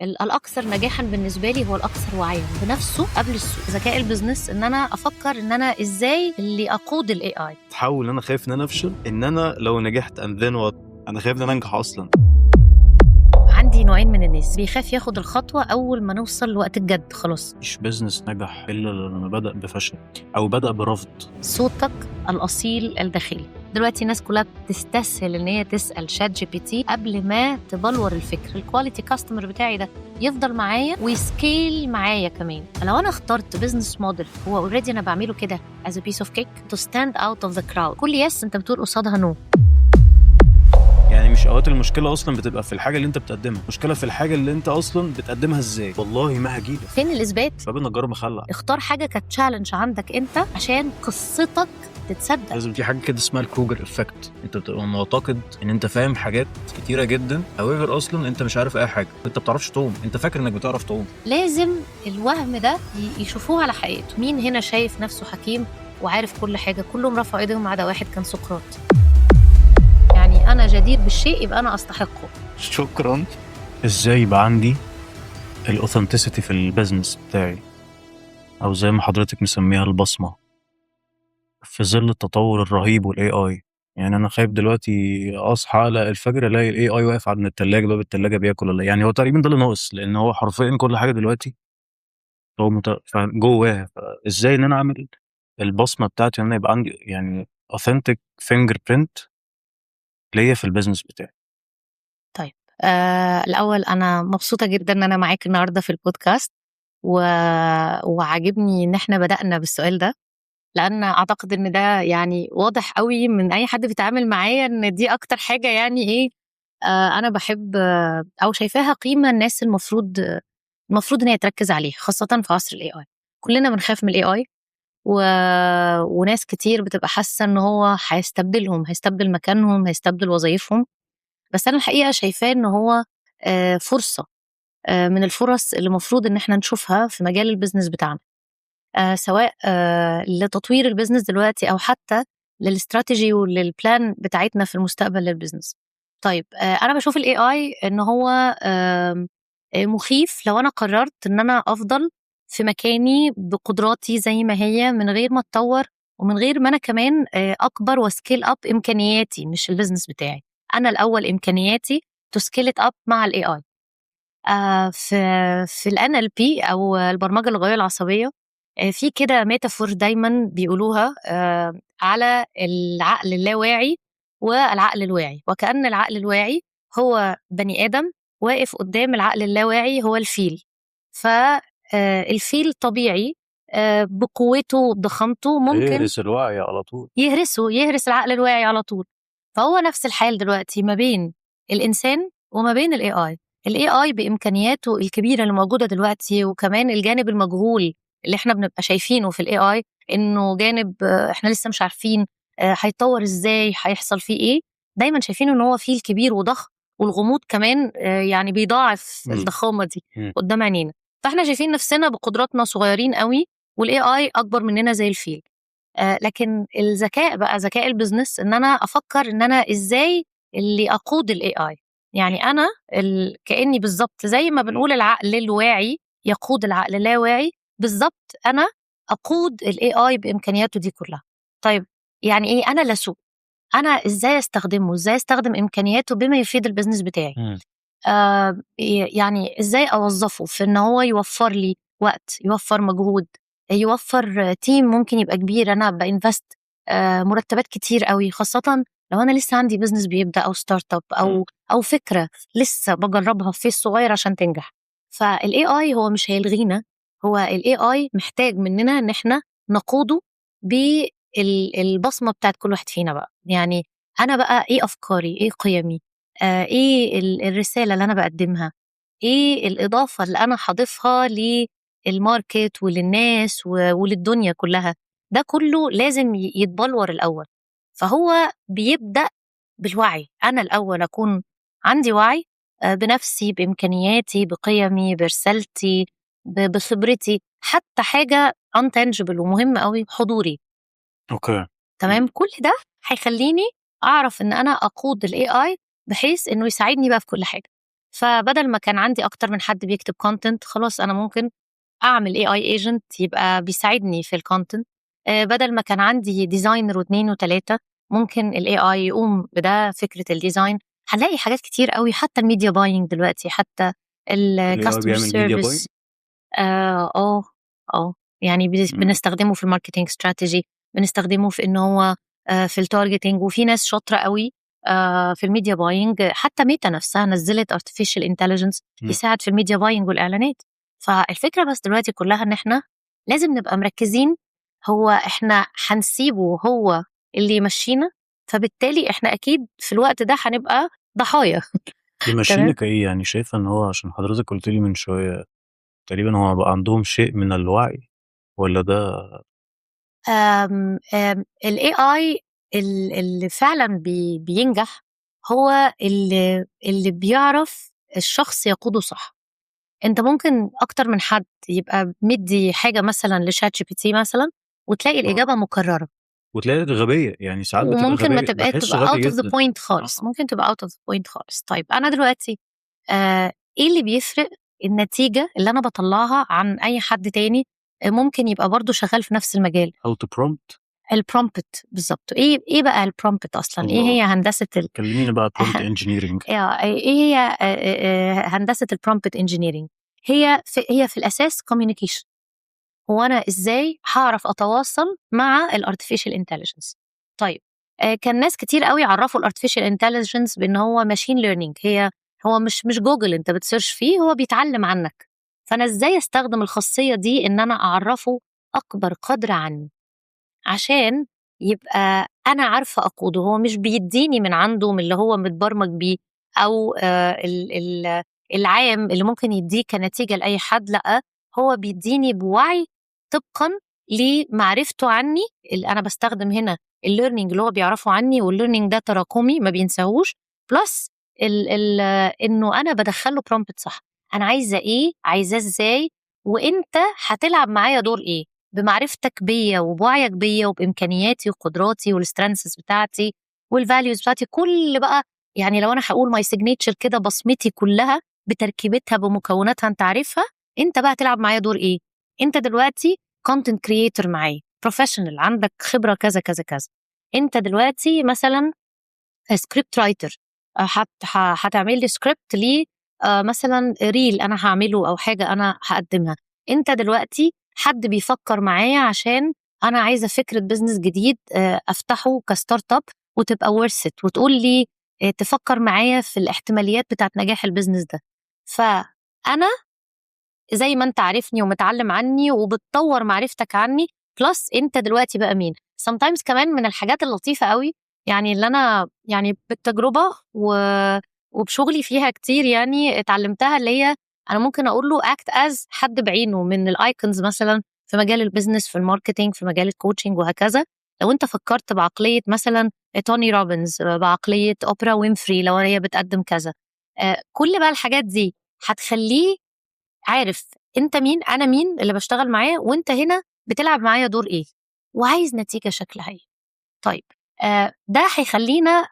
الأكثر نجاحا بالنسبة لي هو الأكثر وعيا بنفسه قبل السوق. ذكاء البزنس إن أنا أفكر إن أنا إزاي اللي أقود ال AI. تحول ان انا خايف ان انا افشل، ان انا لو نجحت and then what؟ انا خايف ان انا انجح اصلا. عندي نوعين من الناس، بيخاف ياخد الخطوة أول ما نوصل لوقت الجد خلاص. مش بيزنس نجح الا لما بدأ بفشل او بدأ برفض. صوتك الأصيل الداخلي. دلوقتي الناس كلها بتستسهل ان هي تسأل شات جي بي تي قبل ما تبلور الفكر. الكواليتي كاستمر بتاعي ده يفضل معايا ويسكيل معايا كمان. فلو انا اخترت بزنس موديل هو اوريدي انا بعمله كده as a piece of cake to stand out of the crowd، كل يس انت بتقول قصادها نو. يعني مش اوقات المشكله اصلا بتبقى في الحاجه اللي انت بتقدمها، المشكله في الحاجه اللي انت اصلا بتقدمها ازاي. والله ما هجيلك فين الاثبات؟ فبنجرب مخلع. اختار حاجه كانت تشالنج عندك انت عشان قصتك تتصدق. لازم في حاجه كده اسمها الكروجر افكت. انت بتبقى معتقد ان انت فاهم حاجات كتيره جدا، however اصلا انت مش عارف اي حاجه. انت بتعرفش تعوم، انت فاكر انك بتعرف تعوم. لازم الوهم ده يشوفوه على حقيقته. مين هنا شايف نفسه حكيم وعارف كل حاجه؟ كلهم رفعوا ايديهم ما عدا واحد كان سقراط. يعني انا جدير بالشيء يبقى انا استحقه. شكرا. ازاي يبقى عندي الاوثنتسيتي في البيزنس بتاعي، او زي ما حضرتك مسميها البصمه، في ظل التطور الرهيب والاي اي؟ يعني انا خايف دلوقتي اصحى على الفجر الاقي الاي اي واقف عند الثلاجه، باب الثلاجه بياكل ولا يعني هو تقريبا ده اللي ناقص، لان هو حرفيا كل حاجه دلوقتي هو جواها. ازاي ان انا اعمل البصمه بتاعتي، ان انا يبقى عندي يعني authentic fingerprint ليا في البيزنس بتاعي؟ طيب الأول أنا مبسوطة جدا إن أنا معاك النهاردة في البودكاست وعاجبني إن إحنا بدأنا بالسؤال ده، لأن أعتقد إن ده يعني واضح قوي من أي حد بيتعامل معايا إن دي أكتر حاجة يعني إيه أنا بحب أو شايفاها قيمة الناس المفروض إن هي تركز عليها، خاصة في عصر ال AI. كلنا بنخاف من ال AI وناس كتير بتبقى حاسة إن هو هيستبدلهم، هيستبدل مكانهم، هيستبدل وظائفهم. بس أنا الحقيقة شايفاه إن هو فرصة من الفرص اللي مفروض إن احنا نشوفها في مجال البيزنس بتاعنا، سواء لتطوير البيزنس دلوقتي أو حتى للاستراتيجي وللبلان بتاعتنا في المستقبل للبيزنس. طيب أنا بشوف ال AI إن هو مخيف لو أنا قررت إن أنا أفضل في مكاني بقدراتي زي ما هي من غير ما أتطور ومن غير ما أنا كمان أكبر وسكيل أب إمكانياتي، مش البيزنس بتاعي. أنا الأول إمكانياتي تسكيل أب مع ال AI. في ال NLP أو البرمجة اللغوية العصبية في كده ميتافور دايما بيقولوها على العقل اللاواعي والعقل الواعي، وكأن العقل الواعي هو بني آدم واقف قدام العقل اللاواعي هو الفيل. فالفيل طبيعي بقوته وبضخامته ممكن يهرس الوعي على طول، يهرس العقل الواعي على طول. فهو نفس الحال دلوقتي ما بين الإنسان وما بين ال AI. ال AI بإمكانياته الكبيرة اللي موجودة دلوقتي، وكمان الجانب المجهول اللي احنا بنبقى شايفينه في ال AI إنه جانب احنا لسه مش عارفين هيتطور ازاي، هيحصل فيه ايه. دايما شايفينه ان هو فيل كبير وضخم، والغموض كمان يعني بيضاعف الضخامة دي قدام عينينا. فاحنا شايفين نفسنا بقدراتنا صغيرين قوي، وال AI أكبر مننا زي الفيل. لكن الذكاء بقى، ذكاء البزنس، ان انا افكر ان انا ازاي اللي اقود الاي اي. يعني انا كاني بالظبط زي ما بنقول العقل الواعي يقود العقل اللاواعي، بالظبط انا اقود الاي اي بامكانياته دي كلها. طيب يعني ايه انا اللي اسوق؟ انا ازاي استخدمه، ازاي استخدم امكانياته بما يفيد البزنس بتاعي؟ يعني ازاي اوظفه في ان هو يوفر لي وقت، يوفر مجهود، يوفر تيم ممكن يبقى كبير، انا بانفست مرتبات كتير قوي، خاصة لو انا لسه عندي بزنس بيبدأ او ستارت اب او فكرة لسه بجربها في الصغير عشان تنجح. فالاي اي هو مش هيلغينا، هو الاي اي محتاج مننا ان احنا نقوده بالبصمة بتاعت كل واحد فينا بقى. يعني انا بقى ايه افكاري، ايه قيمي، ايه الرسالة اللي انا بقدمها، ايه الاضافة اللي انا هضيفها للماركت وللناس وللدنيا كلها. ده كله لازم يتبلور الاول. فهو بيبدأ بالوعي. انا الاول اكون عندي وعي بنفسي، بامكانياتي، بقيمي، برسالتي، بخبرتي، حتى حاجة untangible ومهمة قوي، حضوري. اوكي تمام. كل ده هيخليني اعرف ان انا اقود الاي اي بحيث انه يساعدني بقى في كل حاجه، فبدل ما كان عندي اكتر من حد بيكتب كونتنت، خلاص انا ممكن اعمل AI agent يبقى بيساعدني في الكونتنت. بدل ما كان عندي ديزاينر واثنين وثلاثة، ممكن ال AI يقوم بده فكرة الديزاين. هنلاقي حاجات كتير قوي، حتى الميديا باينج دلوقتي، حتى ال AI الكاستمر بيعمل media buying؟ سيرفيس. يعني بنستخدمه في الماركتينج استراتيجي، بنستخدمه في ان هو في التارجتينج. وفي ناس شاطره قوي في الميديا باينج. حتى ميتا نفسها نزلت artificial intelligence يساعد في الميديا باينج والاعلانات. فالفكره بس دلوقتي كلها ان احنا لازم نبقى مركزين، هو احنا هنسيبه هو اللي يمشينا؟ فبالتالي احنا اكيد في الوقت ده هنبقى ضحايا. يمشينا تمام. كإيه يعني؟ شايفة إن هو عشان حضرتك قلت لي من شوية تقريبا هو بقى عندهم شيء من الوعي، ولا ده؟ ال AI اللي فعلا بينجح هو اللي بيعرف الشخص يقوده صح. انت ممكن اكتر من حد يبقى مدي حاجة مثلا لشات جي بي تي مثلا، وتلاقي الإجابة مكررة، وتلاقي غبية، يعني ساعات بتبقى وممكن ما غبية، تبقى بحس تبقى غبي out of the جدا. point خالص. ممكن تبقى out of the point خالص. طيب أنا دلوقتي ايه اللي بيفرق النتيجة اللي أنا بطلعها عن أي حد تاني ممكن يبقى برضو شغال في نفس المجال؟ How to prompt. البرومبت بالظبط. ايه بقى البرومبت اصلا؟ ايه الله، هي هندسه كلميني بقى prompt engineering. ايه هي هندسه البرومبت انجينيرنج؟ هي في الاساس كوميونيكيشن. هو انا ازاي هعرف اتواصل مع الارتفيشال انتليجنس؟ طيب كان ناس كتير قوي عرفوا الارتفيشال انتليجنس بان هو ماشين ليرنينج. هو مش جوجل انت بتسيرش فيه، هو بيتعلم عنك. فانا ازاي استخدم الخاصيه دي ان انا اعرفه اكبر قدر عني، عشان يبقى أنا عارفة أقوده. هو مش بيديني من عنده، من اللي هو متبرمج بيه، أو العام اللي ممكن يديه كنتيجة لأي حد. لأ، هو بيديني بوعي طبقا لمعرفته عني. اللي أنا بستخدم هنا الليرنينج اللي هو بيعرفه عني، والليرنينج ده تراكمي ما بينساهوش. بلس إنه أنا بدخله برومبت صح. أنا عايزة إيه، عايزاه إزاي، وإنت هتلعب معايا دور إيه، بمعرفتك بيا وبوعيك بيا وبامكانياتي وقدراتي والسترينثز بتاعتي والفاليوز بتاعتي. كل بقى يعني لو انا هقول ماي سيجنتشر كده، بصمتي كلها بتركيبتها بمكوناتها انت عارفها، انت بقى تلعب معايا دور ايه؟ انت دلوقتي كونتنت كرييتور معايا، بروفيشنال، عندك خبره كذا كذا كذا. انت دلوقتي مثلا سكريبت رايتر، هتعمل لي سكريبت ليه مثلا ريل انا هعمله او حاجه انا هقدمها. انت دلوقتي حد بيفكر معايا عشان انا عايزه فكره بزنس جديد افتحه كستارت اب، وتبقى ورثت، وتقول لي تفكر معايا في الاحتماليات بتاعت نجاح البزنس ده. فانا زي ما انت عارفني ومتعلم عني وبتطور معرفتك عني، بلس انت دلوقتي بقى مين. sometimes كمان من الحاجات اللطيفة قوي، يعني اللي انا يعني بالتجربة وبشغلي فيها كتير يعني اتعلمتها، اللي هي انا ممكن اقول له act as حد بعينه من الايكونز مثلا في مجال البيزنس، في الماركتينج، في مجال الكوتشنج وهكذا. لو انت فكرت بعقلية مثلا توني روبنز، بعقلية اوبرا وينفري لو هي بتقدم كذا، كل بقى الحاجات دي هتخليه عارف انت مين، انا مين اللي بشتغل معاه، وانت هنا بتلعب معايا دور ايه، وعايز نتيجة شكلها ايه. طيب ده هيخلينا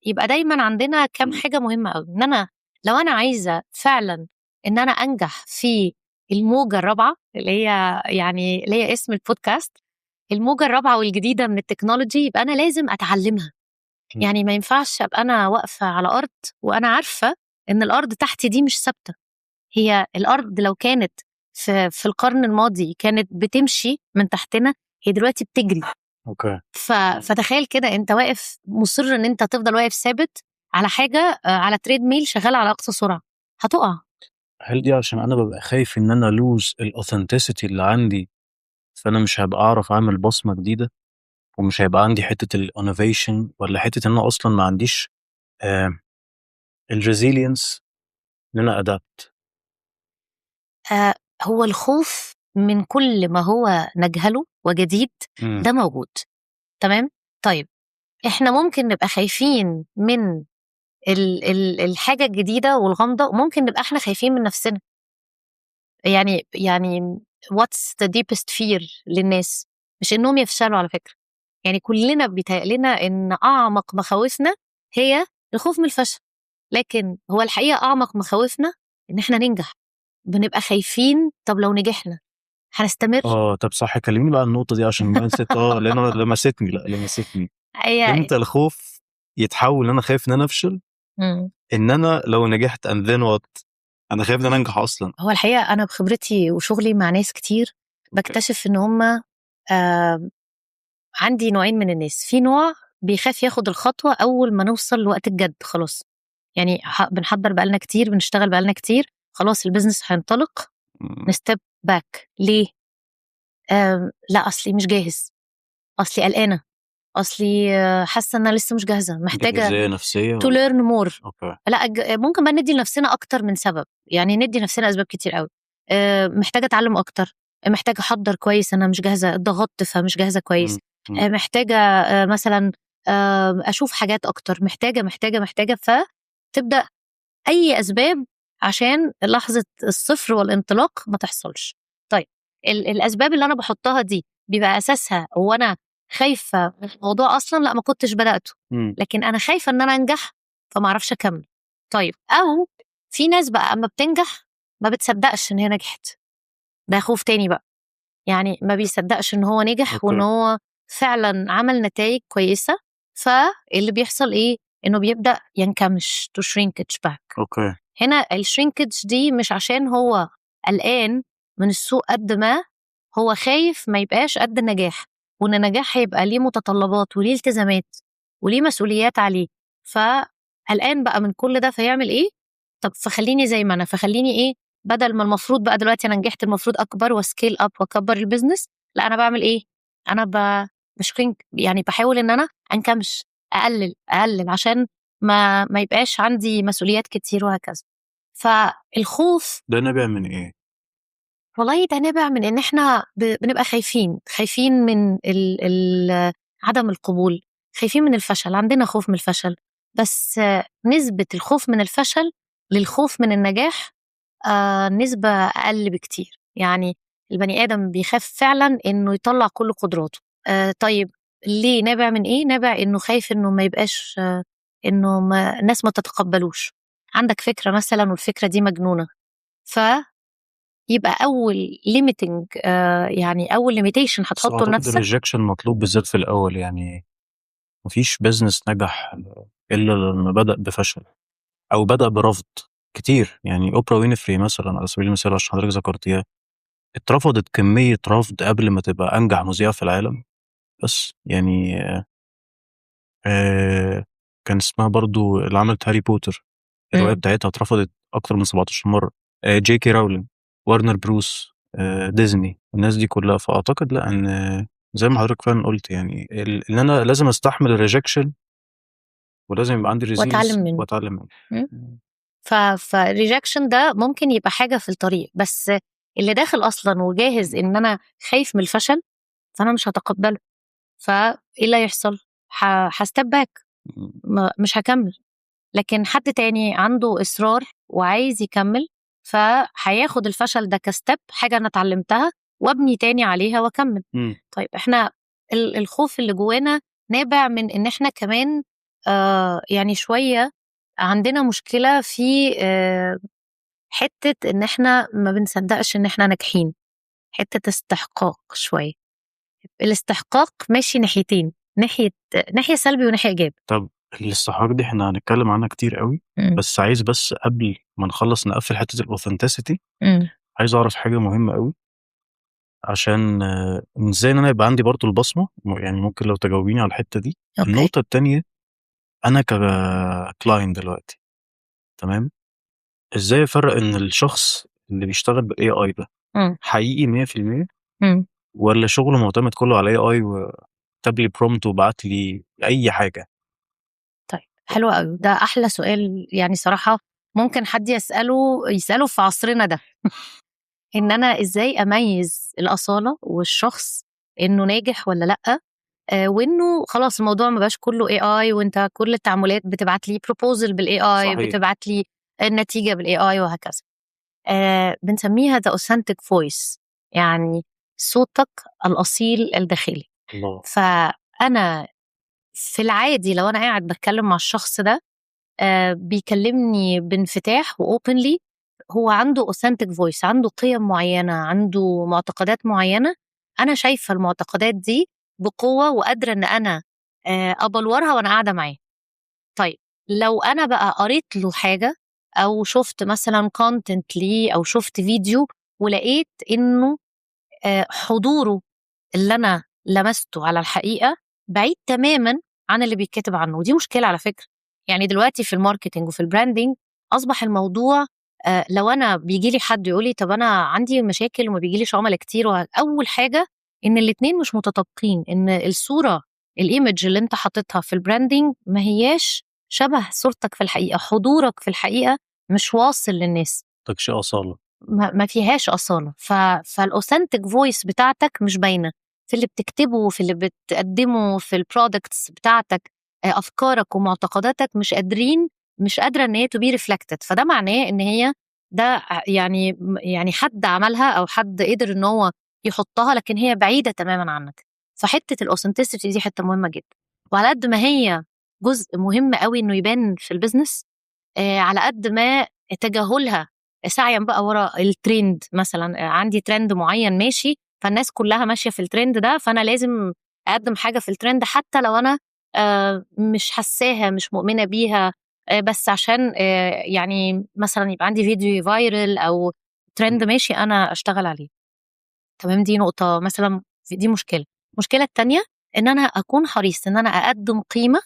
يبقى دايما عندنا كم حاجة مهمة قوي. ان انا لو انا عايزة فعلا ان انا انجح في الموجة الرابعة اللي هي يعني اللي هي اسم البودكاست، الموجة الرابعة والجديدة من التكنولوجي، يبقى انا لازم اتعلمها. يعني ما ينفعش ابقى انا واقفة على ارض وانا عارفة ان الارض تحتي دي مش ثابتة. هي الأرض لو كانت في القرن الماضي كانت بتمشي من تحتنا، هي دلوقتي بتجري. اوكي. فتخيل كده انت واقف مصر ان انت تفضل واقف ثابت على حاجة على تريد ميل شغال على أقصى سرعة، هتقع. هل دي عشان انا ببقى خايف ان انا لوز الاوثنتسيتي اللي عندي، فانا مش هبقى اعرف اعمل بصمة جديدة، ومش هيبقى عندي حتة الانوفيشن، ولا حتة ان انا اصلا ما عنديش الريزيلينس ان انا ادابت؟ هو الخوف من كل ما هو نجهله وجديد ده موجود. تمام. طيب احنا ممكن نبقى خايفين من الحاجة الجديدة والغامضة، وممكن نبقى احنا خايفين من نفسنا. يعني what's the deepest fear للناس؟ مش انهم يفشلوا على فكرة. يعني كلنا بيتهيأ لنا ان اعمق مخاوفنا هي الخوف من الفشل. لكن هو الحقيقة أعمق مخاوفنا إن إحنا ننجح. بنبقى خايفين طب لو نجحنا هنستمر. طب صح، كلميني بقى عن النقطة دي عشان ما نسيت. لأن أنا لمستني. هي إمتى الخوف يتحول إن أنا خايف إن أنا أفشل، إن أنا لو نجحت and then what؟ أنا خايف إن أنا أنجح أصلا. هو الحقيقة أنا بخبرتي وشغلي مع ناس كتير بكتشف إن هما عندي نوعين من الناس. في نوع بيخاف ياخد الخطوة أول ما نوصل لوقت الجد خلاص، يعني بنحضر بقالنا كتير، بنشتغل بقالنا كتير، خلاص البيزنس هينطلق، نستيب باك. ليه؟ لا أصلي مش جاهز، أصلي قلقانة، أصلي حاسة أن أنا لسه مش جاهزة، محتاجة جاهزية نفسية to learn more. أوكي. لا ممكن بقى ندي لنفسنا أكتر من سبب، يعني ندي نفسنا أسباب كتير قوي. محتاجة أتعلم أكتر، محتاجة أحضر كويس، أنا مش جاهزة، اتضغطت فمش جاهزة كويس. محتاجة مثلا أشوف حاجات أكتر، محتاجة فتبدأ أي أسباب عشان لحظة الصفر والانطلاق ما تحصلش. طيب الأسباب اللي أنا بحطها دي بيبقى أساسها وأنا خايفة من الموضوع أصلا، لا ما كنتش بدأته، لكن أنا خايفة أن أنا أنجح فما أعرفش أكمل. طيب أو في ناس بقى أما بتنجح ما بتصدقش إن هي نجحت، ده خوف تاني بقى، يعني ما بيصدقش إن هو نجح وإن هو فعلا عمل نتائج كويسة. فاللي بيحصل إيه؟ إنه بيبدأ ينكمش to shrinkage back. أوكي. هنا الشرينكج دي مش عشان هو قلقان من السوق قد ما هو خايف ما يبقاش قد النجاح، وإن النجاح هيبقى ليه متطلبات وليه التزامات وليه مسؤوليات عليه، فقلقان بقى من كل ده. فيعمل إيه؟ طب فخليني زي ما أنا، فخليني إيه، بدل ما المفروض بقى دلوقتي أنا نجحت المفروض أكبر وسكيل أب وأكبر البيزنس، لا أنا بعمل إيه؟ أنا مش يعني بحاول إن أنا أنكمش، أقلل عشان ما يبقاش عندي مسؤوليات كتير وهكذا. فالخوف ده نابع من إيه؟ والله ده نابع من إن إحنا بنبقى خايفين من عدم القبول، خايفين من الفشل، عندنا خوف من الفشل. بس نسبة الخوف من الفشل للخوف من النجاح نسبة أقل بكتير. يعني البني آدم بيخاف فعلا إنه يطلع كل قدراته. طيب ليه؟ نابع من إيه؟ نابع إنه خايف إنه ما يبقاش إنه الناس ما تتقبلوش. عندك فكرة مثلا والفكرة دي مجنونة، فيبقى أول limiting يعني أول limitation هتحطه أعتقد لنفسك. الريجكشن مطلوب بالذات في الأول، يعني مفيش بيزنس نجح إلا لما بدأ بفشل أو بدأ برفض كتير. يعني أوبرا وينفري مثلا على سبيل المثال عشان حضرتك ذكرتيها، اترفضت كمية رفض قبل ما تبقى أنجح مذيعة في العالم. بس يعني كان اسمها برضو اللي عملت هاري بوتر، الرواية بتاعتها اترفضت أكتر من 17 مرة. جي كي راولينج، وارنر بروس، ديزني، الناس دي كلها. فأعتقد لا، إن زي ما حضرتك فعلا قلت، يعني إن أنا لازم أستحمل الريجكشن ولازم يبقى عندي ريزيلينس وأتعلم منه. فالريجكشن ده ممكن يبقى حاجة في الطريق، بس اللي داخل أصلا وجاهز إن أنا خايف من الفشل فأنا مش هتقبله. فإيه اللي هيحصل؟ هستيب باك، مش هكمل. لكن حد تاني عنده إصرار وعايز يكمل فهياخد الفشل ده كستيب، حاجة أنا اتعلمتها وابني تاني عليها واكمل. طيب احنا الخوف اللي جوانا نابع من ان احنا كمان يعني شوية عندنا مشكلة في حتة ان احنا ما بنصدقش ان احنا ناجحين، حتة استحقاق شوية. الاستحقاق ماشي ناحيتين، ناحية سلبي وناحية إيجابي. طب الاستحقاق دي احنا هنتكلم عنها كتير قوي، بس عايز بس قبل ما نخلص نقفل حتة الاوثنتسيتي، عايز اعرف حاجة مهمة قوي عشان ازاي ان انا يبقى عندي برضو البصمة. يعني ممكن لو تجاوبيني على الحتة دي. أوكي. النقطة التانية، انا ككلاينت دلوقتي تمام، ازاي افرق ان الشخص اللي بيشتغل بالاي اي ده حقيقي 100% ولا شغله معتمد كله على اي اي وكتب لي برومت وبعت لي اي حاجة؟ طيب حلو قوي، ده احلى سؤال يعني صراحة ممكن حد يسأله في عصرنا ده. ان انا ازاي اميز الأصالة والشخص انه ناجح ولا لأ، وانه خلاص الموضوع ما بقاش كله اي اي وانت كل التعاملات بتبعت لي بروبوزل بالاي اي، بتبعت لي النتيجة بالاي اي وهكذا. بنسميها the authentic voice، يعني صوتك الأصيل الداخلي. الله. فأنا في العادي لو أنا قاعد بتكلم مع الشخص ده بيكلمني بانفتاح وopenly، هو عنده authentic voice، عنده قيم معينة، عنده معتقدات معينة. أنا شايفة المعتقدات دي بقوة وقادرة إن أنا أبلورها وأنا قاعدة معاه. طيب لو أنا بقى قريت له حاجة أو شفت مثلا content ليه أو شفت فيديو ولقيت إنه حضوره اللي أنا لمسته على الحقيقة بعيد تماما عن اللي بيتكتب عنه، ودي مشكلة على فكرة. يعني دلوقتي في الماركتينج وفي البراندنج أصبح الموضوع لو أنا بيجيلي حد يقولي طب أنا عندي مشاكل وما بيجيليش عملاء كتير، أول حاجة إن الاتنين مش متطابقين، إن الصورة الإيمج اللي أنت حاططها في البراندنج ما هياش شبه صورتك في الحقيقة، حضورك في الحقيقة مش واصل للناس، تكشي أصالة. ما فيهاش أصالة. فالأوثنتك فويس بتاعتك مش باينة في اللي بتكتبه، في اللي بتقدمه، في البرودكتس بتاعتك. أفكارك ومعتقداتك مش قادرة إن هي to be reflected. فده معناه إن هي ده يعني حد عملها أو حد قدر إن هو يحطها، لكن هي بعيدة تماما عنك. فحتة الأوثنتسيتي دي حتة مهمة جدا، وعلى قد ما هي جزء مهم قوي إنه يبان في البيزنس، على قد ما تجاهلها سعيا بقى ورا الترند. مثلا عندي ترند معين ماشي، فالناس كلها ماشية في الترند ده، فأنا لازم أقدم حاجة في الترند حتى لو أنا مش حساها، مش مؤمنة بيها، بس عشان يعني مثلا يبقى عندي فيديو فايرل أو ترند ماشي أنا أشتغل عليه. تمام، دي نقطة مثلا، دي مشكلة. المشكلة التانية إن أنا أكون حريص إن أنا أقدم قيمة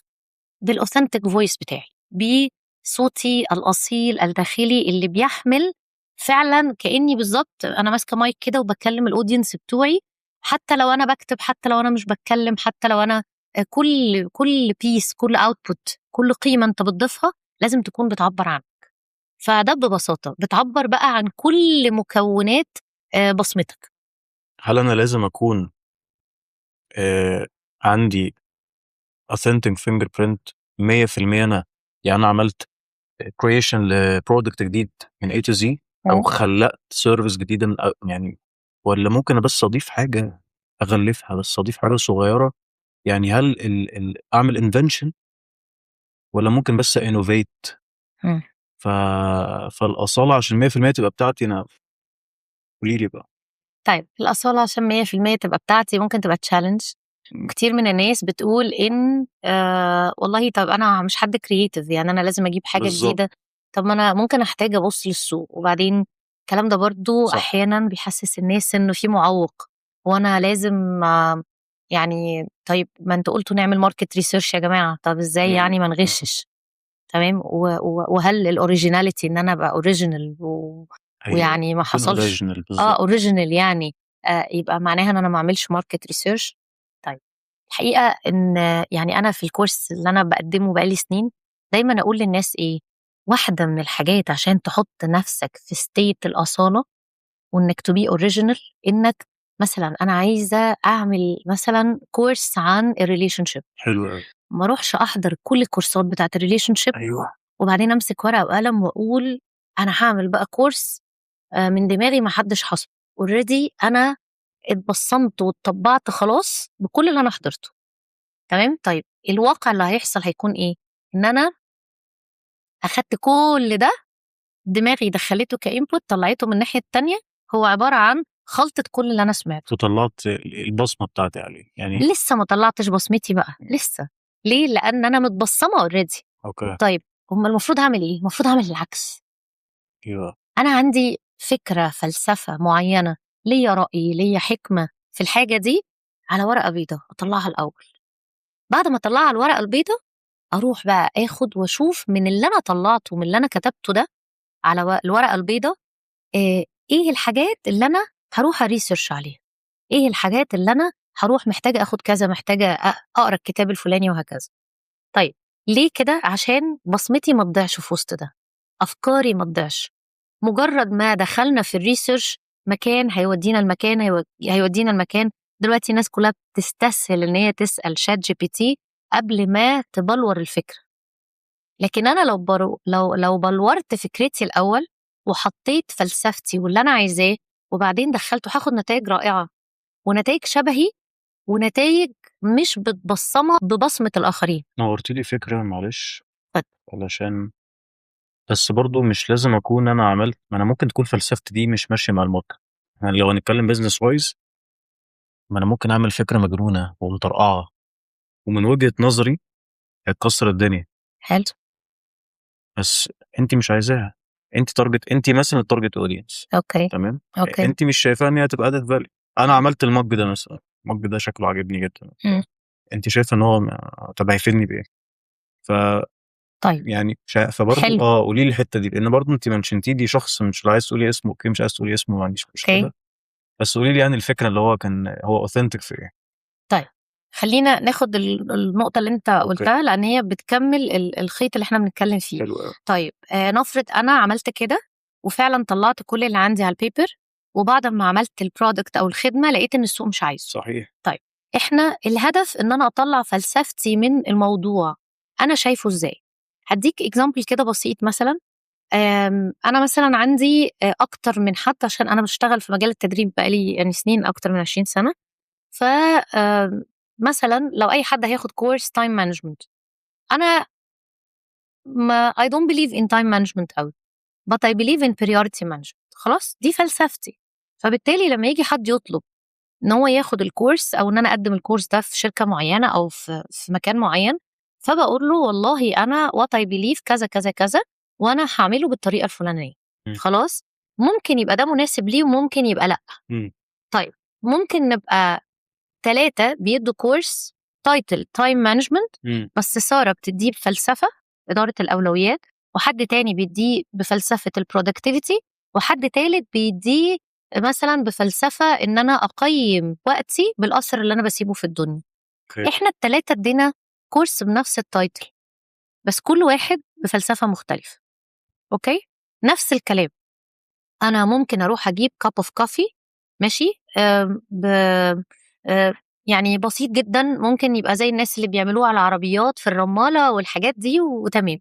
بالاوثنتيك فويس بتاعي، بصوتي الاصيل الداخلي اللي بيحمل فعلا كاني بالظبط انا ماسكه مايك كده وبكلم الاودينس بتوعي، حتى لو انا بكتب، حتى لو انا مش بتكلم، حتى لو انا كل بيس، كل اوتبوت، كل قيمه انت بتضيفها لازم تكون بتعبر عنك. فده ببساطه بتعبر بقى عن كل مكونات بصمتك. هل أنا لازم أكون عندي authentic fingerprint 100%؟ أنا يعني أنا عملت creation لبرودكت جديد من A to Z، أو خلقت سيرفيس جديدة يعني، ولا ممكن بس أضيف حاجة أغلفها، بس أضيف حاجة صغيرة؟ يعني هل أعمل invention، ولا ممكن بس innovate؟ مم. فالأصالة عشان 100% تبقى بتاعتي أنا، قوليلي بقى. طيب الأصالة عشان 100% تبقى بتاعتي ممكن تبقى تشالنج. كتير من الناس بتقول إن والله طب أنا مش حد كرييتيف، يعني أنا لازم أجيب حاجة بالظبط. جديدة. طب ما أنا ممكن أحتاج أبص للسوق، وبعدين الكلام ده برضو صح. أحيانا بيحسس الناس إنه في معوق، وأنا لازم يعني طيب ما أنتوا قلتوا نعمل ماركت ريسيرش يا جماعة، طب إزاي يعني ما نغشش؟ تمام، وهل الأوريجيناليتي إن أنا أبقى أوريجينال أيوه، ويعني ما يكون حصلش original بالظبط. أوريجينال يعني يبقى معناها إن أنا ما أعملش ماركت ريسيرش. طيب الحقيقة إن يعني أنا في الكورس اللي أنا بقدمه بقالي سنين دايما أقول للناس إيه، واحدة من الحاجات عشان تحط نفسك في ستيت الأصالة وإنك تبي أوريجينال، إنك مثلا أنا عايزة أعمل مثلا كورس عن الريليشن شيب، حلو قوي. ما أروحش أحضر كل الكورسات بتاعت الريليشن شيب أيوه. وبعدين أمسك ورقة وقلم وأقول أنا هعمل بقى كورس من دماغي ما حدش حصل. اوريدي أنا اتبصمت واتطبعت خلاص بكل اللي أنا حضرته. تمام، طيب الواقع اللي هيحصل هيكون إيه؟ إن أنا أخدت كل ده، دماغي دخلته كإنبوت، طلعته من الناحية التانية، هو عبارة عن خلطة كل اللي أنا سمعته. وطلعت البصمة بتاعتي عليه يعني. لسه ما طلعتش بصمتي بقى لسه. ليه؟ لأن أنا متبصمة اوريدي. أوكي. طيب هم المفروض أعمل إيه؟ المفروض أعمل العكس. أيوه. أنا عندي فكرة، فلسفة معينة، ليا رأي، ليا حكمة في الحاجة دي، على ورقة بيضة أطلعها الأول. بعد ما أطلعها على الورقة البيضة أروح بقى أخد وأشوف من اللي أنا طلعته، من اللي أنا كتبته ده على الورقة البيضة، إيه الحاجات اللي أنا هروح أريسيرش عليها، إيه الحاجات اللي أنا هروح محتاجة أخد كذا، محتاجة أقرأ الكتاب الفلاني وهكذا. طيب ليه كده؟ عشان بصمتي ما تضيعش في وسط ده، أفكاري ما تضيعش. مجرد ما دخلنا في الريسيرش مكان هيودينا المكان، هيودينا المكان. دلوقتي الناس كلها بتستسهل ان هي تسأل شات جي بي تي قبل ما تبلور الفكرة. لكن انا لو بلورت فكرتي الاول وحطيت فلسفتي واللي انا عايزاه وبعدين دخلته، هاخد نتائج رائعة ونتائج شبهي ونتائج مش بتبصمة ببصمة الآخرين. نورتي لي فكرة، معلش. علشان بس برضو مش لازم أكون أنا عملت، ما أنا ممكن تكون فلسفتي دي مش ماشية مع الماركت. يعني لو هنتكلم بيزنس وايز، ما أنا ممكن أعمل فكرة مجنونة ومطرقعة ومن وجهة نظري هتكسر الدنيا، حلو. بس أنت مش عايزاها. أنت مثلا التارجت أودينس، اوكي. تمام؟ اوكي. أنت مش شايفاها إن هي هتبقى أدد فاليو. أنا عملت المج ده مثلا، المج ده شكله عاجبني جدا، مم. أنت شايفة إن هو طب هيفيدني بإيه؟ ف طيب. يعني فبرضه حلو. قولي لي الحته دي، لان برضه انت منشنتي دي شخص مش عايز تقولي اسمه، اوكي مش عايز تقولي اسمه، ما عنديش اوكي. مشكله، بس قولي لي يعني الفكره اللي هو كان هو اوثنتيك في ايه. طيب خلينا ناخد النقطة اللي انت اوكي قلتها لان هي بتكمل الخيط اللي احنا بنتكلم فيه. حلو قوي. طيب نفرض انا عملت كده وفعلا طلعت كل اللي عندي على البيبر، وبعد ما عملت البرودكت او الخدمة لقيت ان السوق مش عايزه. صحيح. طيب احنا الهدف ان انا اطلع فلسفتي من الموضوع، انا شايفه ازاي. هديك اكزامبل كده بسيط. مثلا انا مثلا عندي اكتر من حد، عشان انا بشتغل في مجال التدريب بقالي يعني سنين، اكتر من 20 سنة. ف مثلا لو اي حد هياخد كورس تايم مانجمنت، انا ما I don't believe in time management قوي، but I believe in priority management. خلاص دي فلسفتي. فبالتالي لما يجي حد يطلب ان هو ياخد الكورس او ان انا اقدم الكورس ده في شركة معينة او في مكان معين، فبقول له والله انا what I believe كذا كذا كذا، وانا هعمله بالطريقة الفلانية. خلاص ممكن يبقى ده مناسب ليه وممكن يبقى لا. طيب ممكن نبقى 3 بيدوا كورس تايتل تايم مانجمنت، بس سارة بتديه بفلسفة إدارة الأولويات، وحد تاني بيديه بفلسفة البرودكتيفيتي، وحد تالت بيديه مثلا بفلسفة إن أنا أقيم وقتي بالأثر اللي أنا بسيبه في الدنيا. اوكي إحنا ال3 ادينا كورس بنفس التايتل، بس كل واحد بفلسفة مختلفة. أوكي. نفس الكلام، أنا ممكن أروح أجيب كاب اوف كوفي، ماشي، يعني بسيط جدا، ممكن يبقى زي الناس اللي بيعملوه على عربيات في الرمالة والحاجات دي وتمام،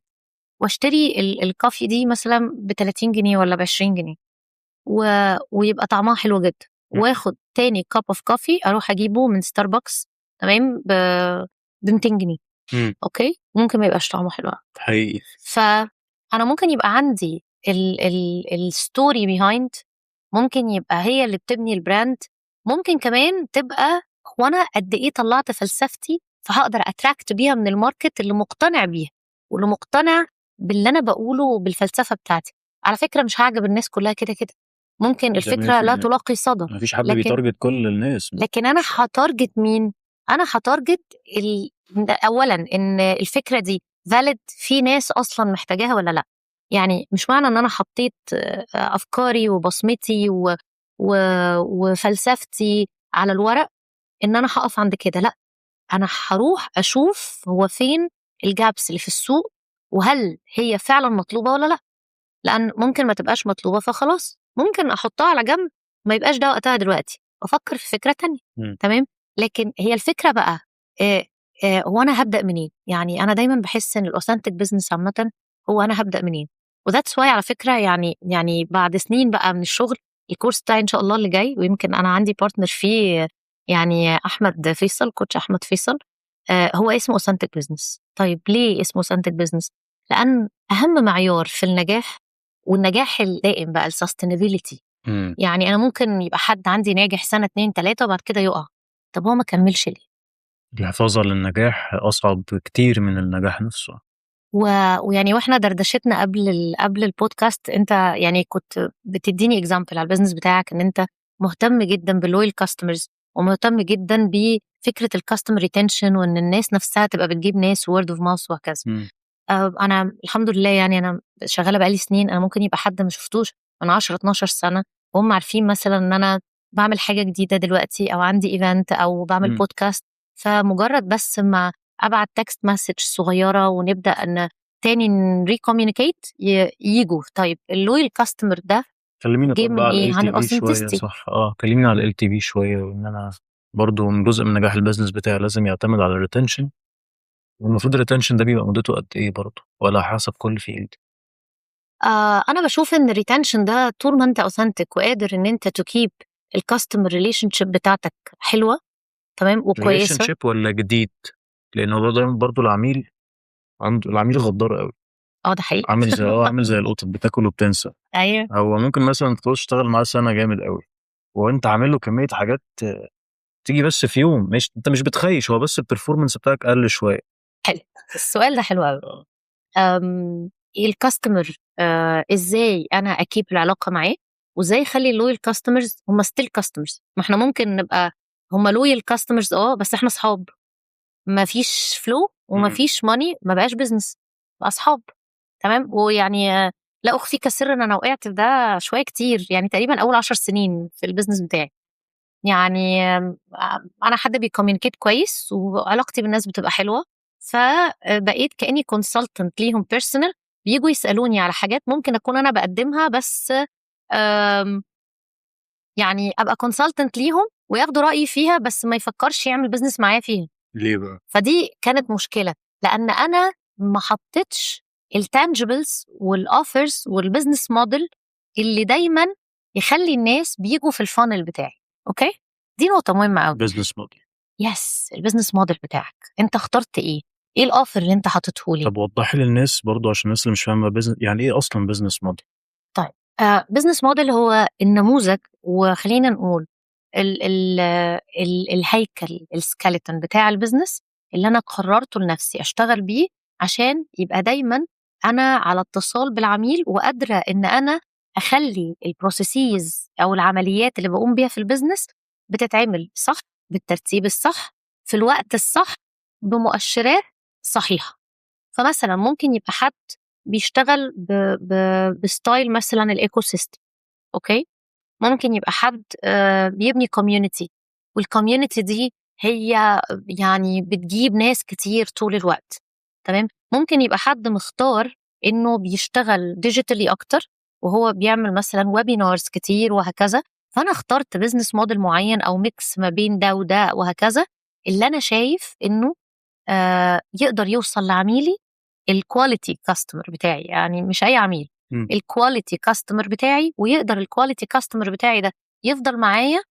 واشتري الكافي دي مثلا ب30 جنيه ولا ب20 جنيه ويبقى طعمها حلو جدا. واخد تاني كاب اوف كوفي اروح اجيبه من ستاربكس، تمام، ب200 جنيه. اوكي، ممكن ما يبقاش طعمه حلو حقيقي. فانا ممكن يبقى عندي الستوري بيهايند، ممكن يبقى هي اللي بتبني البراند، ممكن كمان تبقى وانا قد ايه طلعت فلسفتي فهقدر اتراكت بيها من الماركت اللي مقتنع بيها واللي مقتنع باللي انا بقوله وبالفلسفه بتاعتي. على فكره مش هعجب الناس كلها كده كده، ممكن الفكره لا تلاقي صدى، مفيش حد لكن بيتارجت كل الناس. لكن انا هتارجت مين؟ انا هتارجت اولا ان الفكره دي valid، في ناس اصلا محتاجاها ولا لا. يعني مش معنى ان انا حطيت افكاري وبصمتي وفلسفتي على الورق ان انا هقف عند كده، لا، انا هروح اشوف هو فين الجابس اللي في السوق، وهل هي فعلا مطلوبه ولا لا. لان ممكن ما تبقاش مطلوبه فخلاص ممكن احطها على جنب، ما يبقاش ده وقتها دلوقتي، افكر في فكره تانية. تمام. لكن هي الفكره بقى هو انا هبدا منين؟ يعني انا دايما بحس ان الاوثنتيك بزنس عامه هو انا هبدا منين. وذاتس واي على فكره، يعني بعد سنين بقى من الشغل، الكورس بتاعي ان شاء الله اللي جاي، ويمكن انا عندي بارتنر فيه، يعني احمد فيصل، كوتش احمد فيصل، هو اسمه اوثنتيك بزنس. طيب ليه اسمه اوثنتيك بزنس؟ لان اهم معيار في النجاح، والنجاح الدائم بقى السستينابيلتي. يعني انا ممكن يبقى حد عندي ناجح سنه 2 3 وبعد كده يقع، طب هو ما كملش ليه؟ الحفاظ على النجاح اصعب كتير من النجاح نفسه. ويعني واحنا دردشتنا قبل البودكاست، انت يعني كنت بتديني اكزامبل على البيزنس بتاعك ان انت مهتم جدا باللويال كاستمرز، ومهتم جدا بفكره الكاستمر ريتنشن، وان الناس نفسها تبقى بتجيب ناس وورد اوف ماوث وهكذا. انا الحمد لله يعني انا شغاله بقالي سنين، انا ممكن يبقى حد ما شفتوش من 10 12 سنه وهم عارفين مثلا ان انا بعمل حاجه جديده دلوقتي، او عندي ايفنت، او بعمل بودكاست. فمجرد بس ما ابعت تكست مسج صغيره ونبدا ان تاني نريكوميونيكيت يجوا. طيب اللويال كاستمر ده كلميني جه طب من على ايه؟ ال عن تي في شويه. الاوثنتستي. صح، كلميني على ال تي في شويه، وان انا برضو من جزء من نجاح البيزنس بتاعي لازم يعتمد على الريتنشن، والمفروض الريتنشن ده بيبقى مدته قد ايه برضو، ولا حسب كل فيلد؟ انا بشوف ان الريتنشن ده طول ما انت اوثنتيك وقادر ان انت تو كيب الكاستمر ريليشن شيب بتاعتك حلوه، تمام، ريليشن وكويسه. شيب ولا جديد؟ لان هو دايما برضو العميل عنده، العميل غدار قوي. ده حقيقي. عامل زي القطط بتاكل وبتنسى. ايوه هو ممكن مثلا تشتغل معاه سنه جامد قوي، وانت عامل له كميه حاجات تيجي بس في يوم، مش انت مش بتخيش، هو بس البرفورمانس بتاعك قل شويه. حلو. السؤال ده حلو قوي. الكاستمر ازاي انا اكيب العلاقه معاه، وازاي اخلي اللويال كاستمرز هم ستيل كاستمرز؟ ما احنا ممكن نبقى هم لويال كاستمرز بس احنا اصحاب، ما فيش فلو وما فيش ماني، ما بقاش بزنس، بقى اصحاب. تمام. ويعني لا اخفيك سرا، انا وقعت في ده شويه كتير، يعني تقريبا اول 10 سنين في البيزنس بتاعي. يعني انا حد بيكوميونيكيت كويس وعلاقتي بالناس بتبقى حلوه، فبقيت كاني كونسلتنت ليهم بيرسونال، بيجوا يسالوني على حاجات ممكن اكون انا بقدمها، بس آم، يعني ابقى كونسلتنت ليهم وياخدوا رايي فيها، بس ما يفكرش يعمل بزنس معايا فيها. ليه بقى؟ فدي كانت مشكله، لان انا ما حطيتش التانجبلز والاوفرز والبزنس موديل اللي دايما يخلي الناس بيجوا في الفانل بتاعي. اوكي، دي نقطه مهمه قوي. بزنس موديل. يس، البزنس موديل بتاعك انت اخترت ايه الاوفر اللي انت حاطته لي؟ طب وضحي للناس برضو عشان الناس اللي مش فاهمه يعني ايه اصلا بزنس موديل. طيب، بزنس موديل هو النموذج، وخلينا نقول ال ال الهيكل، السكeleton بتاع البزنس اللي انا قررته لنفسي اشتغل بيه، عشان يبقى دايما انا على اتصال بالعميل، وقادره ان انا اخلي البروسيسز او العمليات اللي بقوم بيها في البزنس بتتعمل صح، بالترتيب الصح، في الوقت الصح، بمؤشرات صحيحه. فمثلا ممكن يبقى حد بيشتغل بستايل مثلا الايكو سيستم. اوكي، ممكن يبقى حد بيبني كوميونتي، والكوميونتي دي هي يعني بتجيب ناس كتير طول الوقت. تمام. ممكن يبقى حد مختار انه بيشتغل ديجيتالي اكتر، وهو بيعمل مثلا ويبينارز كتير وهكذا. فانا اخترت بزنس موديل معين او ميكس ما بين ده وده وهكذا، اللي انا شايف انه يقدر يوصل لعميلي الكواليتي كاستمر بتاعي، يعني مش اي عميل، الكواليتي كاستمر بتاعي، ويقدر الكواليتي كاستمر بتاعي ده يفضل معايا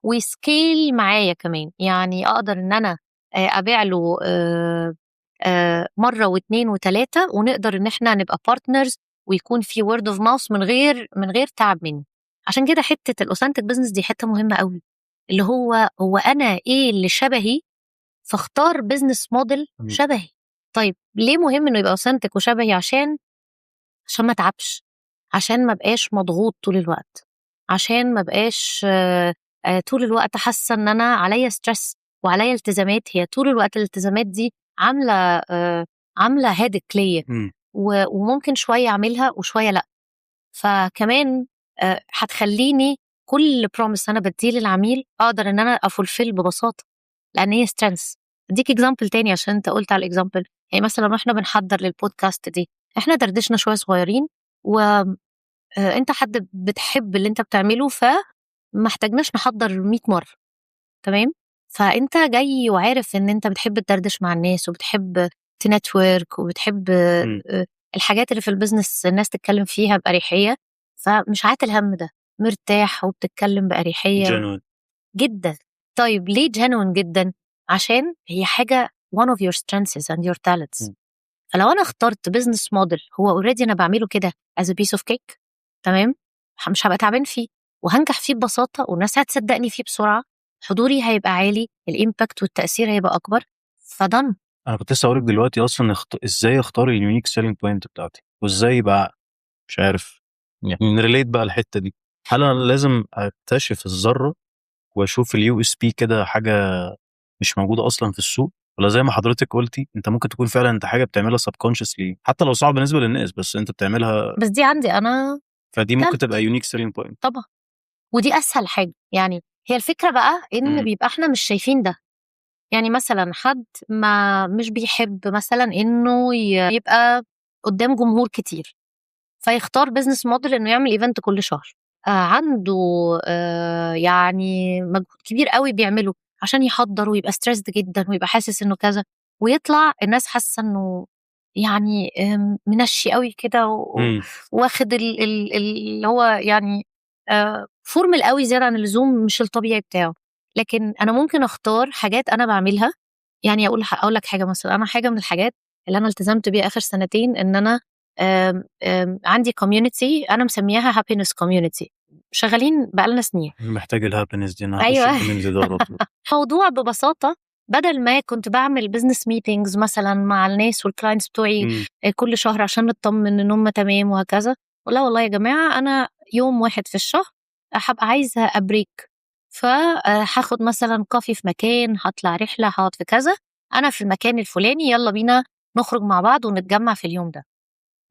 ويسكيل معايا كمان. يعني اقدر ان انا ابيع له مره واثنين وثلاثه، ونقدر ان احنا نبقى بارتنرز، ويكون في وورد اوف ماوث من غير تعب مني. عشان كده حته الاوثنتيك بزنس دي حته مهمه قوي، اللي هو انا ايه اللي شبهي، فاختار بزنس موديل شبهي. طيب ليه مهم انه يبقى اوثنتيك وشبهي؟ عشان ما اتعبش، عشان ما بقاش مضغوط طول الوقت، عشان ما بقاش طول الوقت حاسه ان انا عليا ستريس وعليا التزامات. هي طول الوقت الالتزامات دي عامله هيدك ليا، وممكن شويه اعملها وشويه لا. فكمان هتخليني كل بروميس انا بديه للعميل اقدر ان انا افولفل ببساطه، لان هي سترينث. اديك اكزامبل تاني عشان انت قلت على الاكزامبل. يعني مثلا واحنا بنحضر للبودكاست دي، احنا دردشنا شويه صغيرين، وانت حد بتحب اللي انت بتعمله، فما احتاجناش نحضر 100 مره. تمام. فانت جاي وعارف ان انت بتحب تدردش مع الناس، وبتحب تنتورك، وبتحب الحاجات اللي في البيزنس الناس تتكلم فيها بأريحية، فمش عاتل الهم ده، مرتاح وبتتكلم بأريحية جنون جدا. طيب ليه جنون جدا؟ عشان هي حاجة one of your strengths and your talents. فلو أنا اخترت بزنس موديل هو already أنا بعمله كده as a piece of cake، تمام، مش هبقى تعبان فيه، وهنجح فيه ببساطة، والناس هتصدقني فيه بسرعة، حضوري هيبقى عالي، الامباكت والتأثير هيبقى أكبر. فدن. انا كنت لسه هقولك دلوقتي اصلا ازاي اختار اليونيك سيلينج بوينت بتاعتي، وازاي بقى مش عارف يعني نريليت بقى الحته دي. هل انا لازم اكتشف الذره واشوف اليو اس بي كده حاجه مش موجوده اصلا في السوق، ولا زي ما حضرتك قلتي انت ممكن تكون فعلا انت حاجه بتعملها سبكونشسلي حتى لو صعب بالنسبه للناس، بس انت بتعملها، بس دي عندي أنا فدي ممكن talent تبقى يونيك سيلينج بوينت طبعا، ودي أسهل حاجة. يعني هي الفكرة بقى إن بيبقى إحنا مش شايفين ده. يعني مثلا حد ما مش بيحب مثلا إنه يبقى قدام جمهور كتير، فيختار بزنس موديل إنه يعمل إيفنت كل شهر. عنده يعني مجهود كبير قوي بيعمله عشان يحضر، ويبقى ستريسد جدا، ويبقى حاسس إنه كذا، ويطلع الناس حاسة إنه يعني منشي قوي كده، واخد اللي هو يعني فورمال قوي زيادة عن اللزوم، مش الطبيعي بتاعه. لكن أنا ممكن أختار حاجات أنا بعملها. يعني أقول لك حاجة مثلا، أنا حاجة من الحاجات اللي أنا التزمت بيها آخر سنتين، إن أنا عندي community أنا مسمياها happiness community شغالين بقالنا سنين. محتاج الهابينس دي، انا أيوة. هخش الكوميونتي ده على طول. موضوع ببساطة بدل ما كنت بعمل business meetings مثلا مع الناس والكلاينتس بتوعي مم. كل شهر عشان نطمن ان هم تمام وهكذا، لا والله يا جماعة أنا يوم واحد في الشهر هبقى عايزة أبريك، فهاخد مثلا كافي في مكان، هطلع رحلة، هقعد في كذا، أنا في المكان الفلاني، يلا بينا نخرج مع بعض ونتجمع في اليوم ده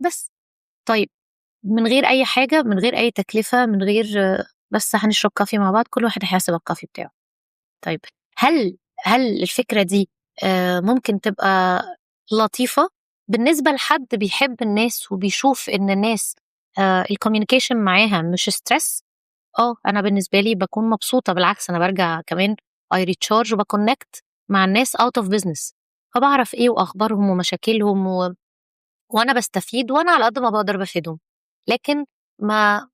بس. طيب من غير أي حاجة، من غير أي تكلفة، من غير بس هنشرب كافي مع بعض، كل واحد هيحاسب الكافي بتاعه. طيب هل الفكرة دي ممكن تبقى لطيفة بالنسبة لحد بيحب الناس وبيشوف إن الناس الكوميونيكيشن معاها مش ستريس؟ أنا بالنسبة لي بكون مبسوطة، بالعكس أنا برجع كمان I recharge وبكونكت مع الناس out of business، فبعرف إيه وأخبارهم ومشاكلهم وأنا بستفيد، وأنا على قد ما بقدر بفيدهم. لكن ما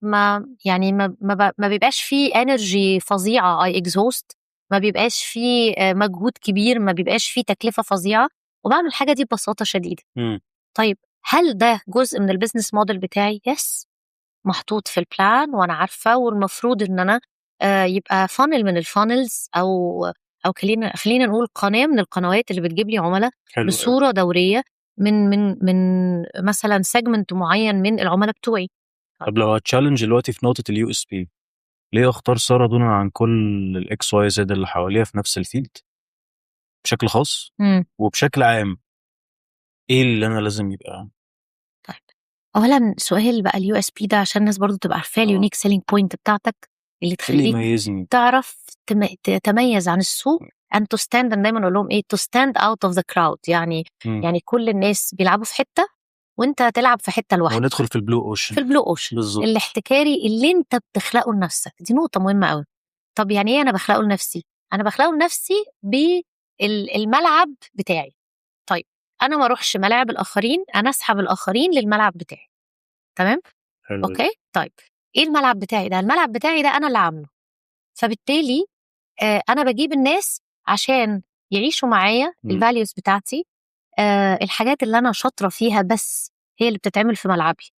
بيبقاش فيه energy فظيعة I exhaust، ما بيبقاش فيه مجهود كبير، ما بيبقاش فيه تكلفة فظيعة، وبعمل الحاجة دي ببساطة شديدة. مم. طيب هل ده جزء من البيزنس موديل بتاعي؟ يس، محطوط في البلان وأنا عارفة، والمفروض إن أنا يبقى فانل من الفانلز أو خلينا نقول قناة من القنوات اللي بتجيب لي عملاء حلو. بصورة دورية من مثلا سيجمنت معين من العملاء بتوعي. طب لو هتشالنج دلوقتي في نقطة اليو اس بي، ليه اختار سارة دونا عن كل الاكس واي زد اللي حواليها في نفس الفيلد بشكل خاص وبشكل عام؟ ايه اللي انا لازم يبقى؟ طيب اولا سؤال بقى اليو اس بي ده عشان الناس برضو تبقى عارفاه اليونيك سيلينج بوينت بتاعتك اللي اللي تخليك يميزني تعرف تتميز عن السوق and to stand. أنا دايما اقول لهم ايه to stand out of the crowd، يعني كل الناس بيلعبوا في حتة وانت تلعب في حتة لوحدك، وندخل في البلو اوشن. في البلو اوشن بالظبط. الاحتكاري اللي انت بتخلقه لنفسك، دي نقطة مهمة قوي. طب يعني ايه انا بخلقه لنفسي؟ انا بخلقه لنفسي بالملعب بتاعي. طيب انا ما اروحش ملاعب الاخرين، انا اسحب الاخرين للملعب بتاعي. تمام. حلو. اوكي. طيب ايه الملعب بتاعي ده؟ الملعب بتاعي ده انا اللي عامله، فبالتالي انا بجيب الناس عشان يعيشوا معايا الفاليوز بتاعتي، الحاجات اللي انا شاطره فيها بس هي اللي بتتعمل في ملعبي،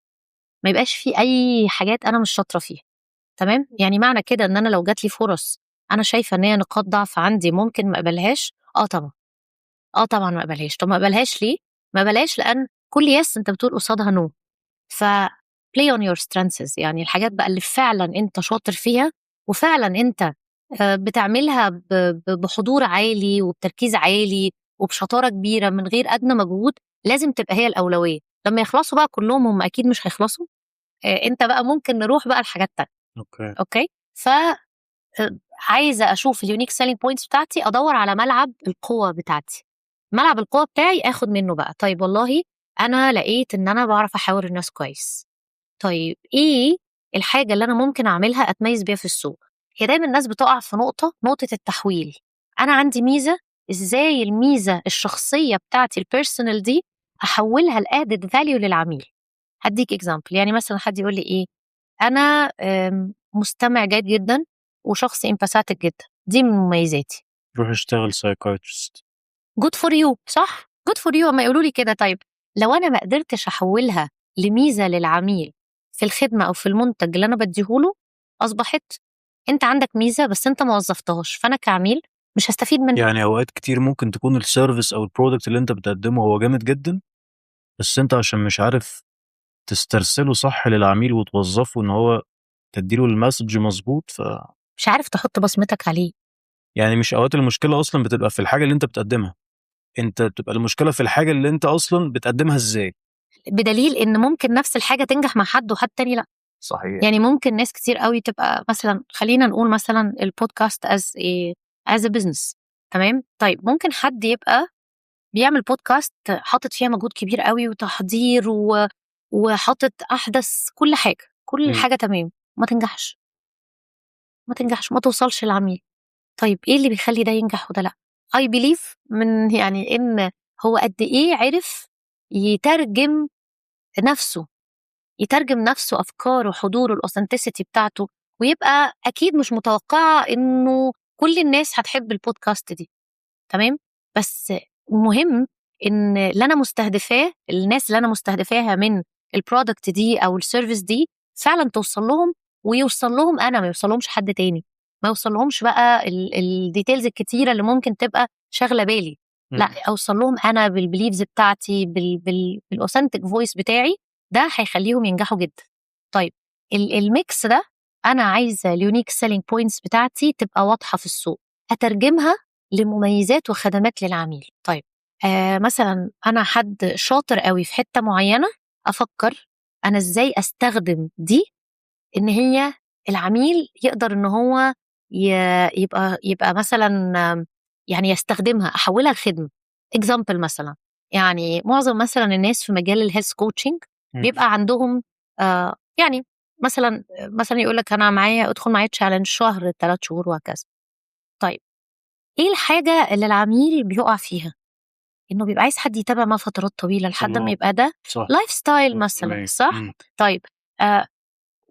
ما يبقاش في اي حاجات انا مش شاطره فيها. تمام. يعني معنى كده ان انا لو جات لي فرص انا شايفه ان هي نقاط ضعف عندي ممكن ما اقبلهاش، طبعا ما اقبلهاش. طب ما اقبلهاش ليه؟ ما اقبلهاش لان كل يس انت بتقول قصادها نو. ف play on your strengths، يعني الحاجات بقى اللي فعلا انت شاطر فيها وفعلا انت بتعملها بحضور عالي وبتركيز عالي وبشطارة كبيرة من غير أدنى مجهود، لازم تبقى هي الأولوية. لما يخلصوا بقى كلهم، هم أكيد مش هيخلصوا، انت بقى ممكن نروح بقى الحاجات تانية. اوكي. ف عايزة أشوف اليونيك سيلينج بوينتس بتاعتي، أدور على ملعب القوة بتاعتي، ملعب القوة بتاعي أخد منه بقى. طيب والله أنا لقيت إن أنا بعرف أحاور الناس كويس، طيب إيه الحاجة اللي أنا ممكن أعملها أتميز بيها في السوق؟ هي دايما الناس بتقع في نقطة التحويل. أنا عندي ميزة، إزاي الميزة الشخصية بتاعتي البيرسونال دي أحولها لأدد فاليو للعميل؟ هديك إكزامبل. يعني مثلا حد يقول لي إيه، أنا مستمع جيد جدا وشخص امباثيك جدا، دي من مميزاتي. روح اشتغل سايكايترست. جود فور يو، صح؟ جود فور يو اما يقولوا لي كده. طيب لو انا ما قدرتش احولها لميزه للعميل في الخدمه او في المنتج اللي انا بديهوله، اصبحت انت عندك ميزه بس انت ما وظفتهاش، فانا كعميل مش هستفيد منها. يعني اوقات كتير ممكن تكون السيرفيس او البرودكت اللي انت بتقدمه هو جامد جدا، بس انت عشان مش عارف تسترسله صح للعميل وتوظفه ان هو تديله المسج مظبوط، مش عارف تحط بصمتك عليه. يعني مش اوقات المشكله اصلا بتبقى في الحاجه اللي انت بتقدمها، انت بتبقى المشكله في الحاجه اللي انت اصلا بتقدمها ازاي. بدليل ان ممكن نفس الحاجه تنجح مع حد وحد تاني لا. صحيح. يعني ممكن ناس كتير قوي تبقى مثلا، خلينا نقول مثلا البودكاست as a business. تمام. طيب ممكن حد يبقى بيعمل بودكاست حاطط فيها مجهود كبير قوي وتحضير وحاطط احدث كل حاجه تمام، ما تنجحش، ما توصلش للعميل. طيب ايه اللي بيخلي ده ينجح وده لا؟ I believe من يعني ان هو قد ايه عرف يترجم نفسه افكاره، حضوره، الاوثنتسيتي بتاعته، ويبقى اكيد مش متوقعه انه كل الناس هتحب البودكاست دي. تمام. بس مهم ان اللي انا مستهدفاه، الناس اللي انا مستهدفاها من البرودكت دي او السيرفيس دي فعلا توصل لهم، ويوصل لهم انا، ما يوصل لهمش حد تاني، ما يوصل لهمش بقى الديتيلز الكتيره اللي ممكن تبقى شاغله بالي. لا، اوصل لهم انا بالبليفز بتاعتي، بالاوثنتيك فويس بتاعي. ده هيخليهم ينجحوا جدا. طيب الميكس ده انا عايزه اليونيك سيلينج بوينتس بتاعتي تبقى واضحه في السوق، اترجمها لمميزات وخدمات للعميل. طيب مثلا انا حد شاطر قوي في حته معينه، افكر انا ازاي استخدم دي ان هي العميل يقدر ان هو يبقى مثلا يعني يستخدمها، احولها لخدمه. اكزامبل مثلا، يعني معظم مثلا الناس في مجال الهيلث كوتشنج بيبقى عندهم يعني مثلا يقول لك انا معايا، ادخل معايا تشالنج شهر 3 شهور وهكذا. طيب ايه الحاجه اللي العميل بيقع فيها؟ انه بيبقى عايز حد يتابع معاه فترات طويله لحد ما يبقى ده لايف ستايل مثلا، صح؟ طيب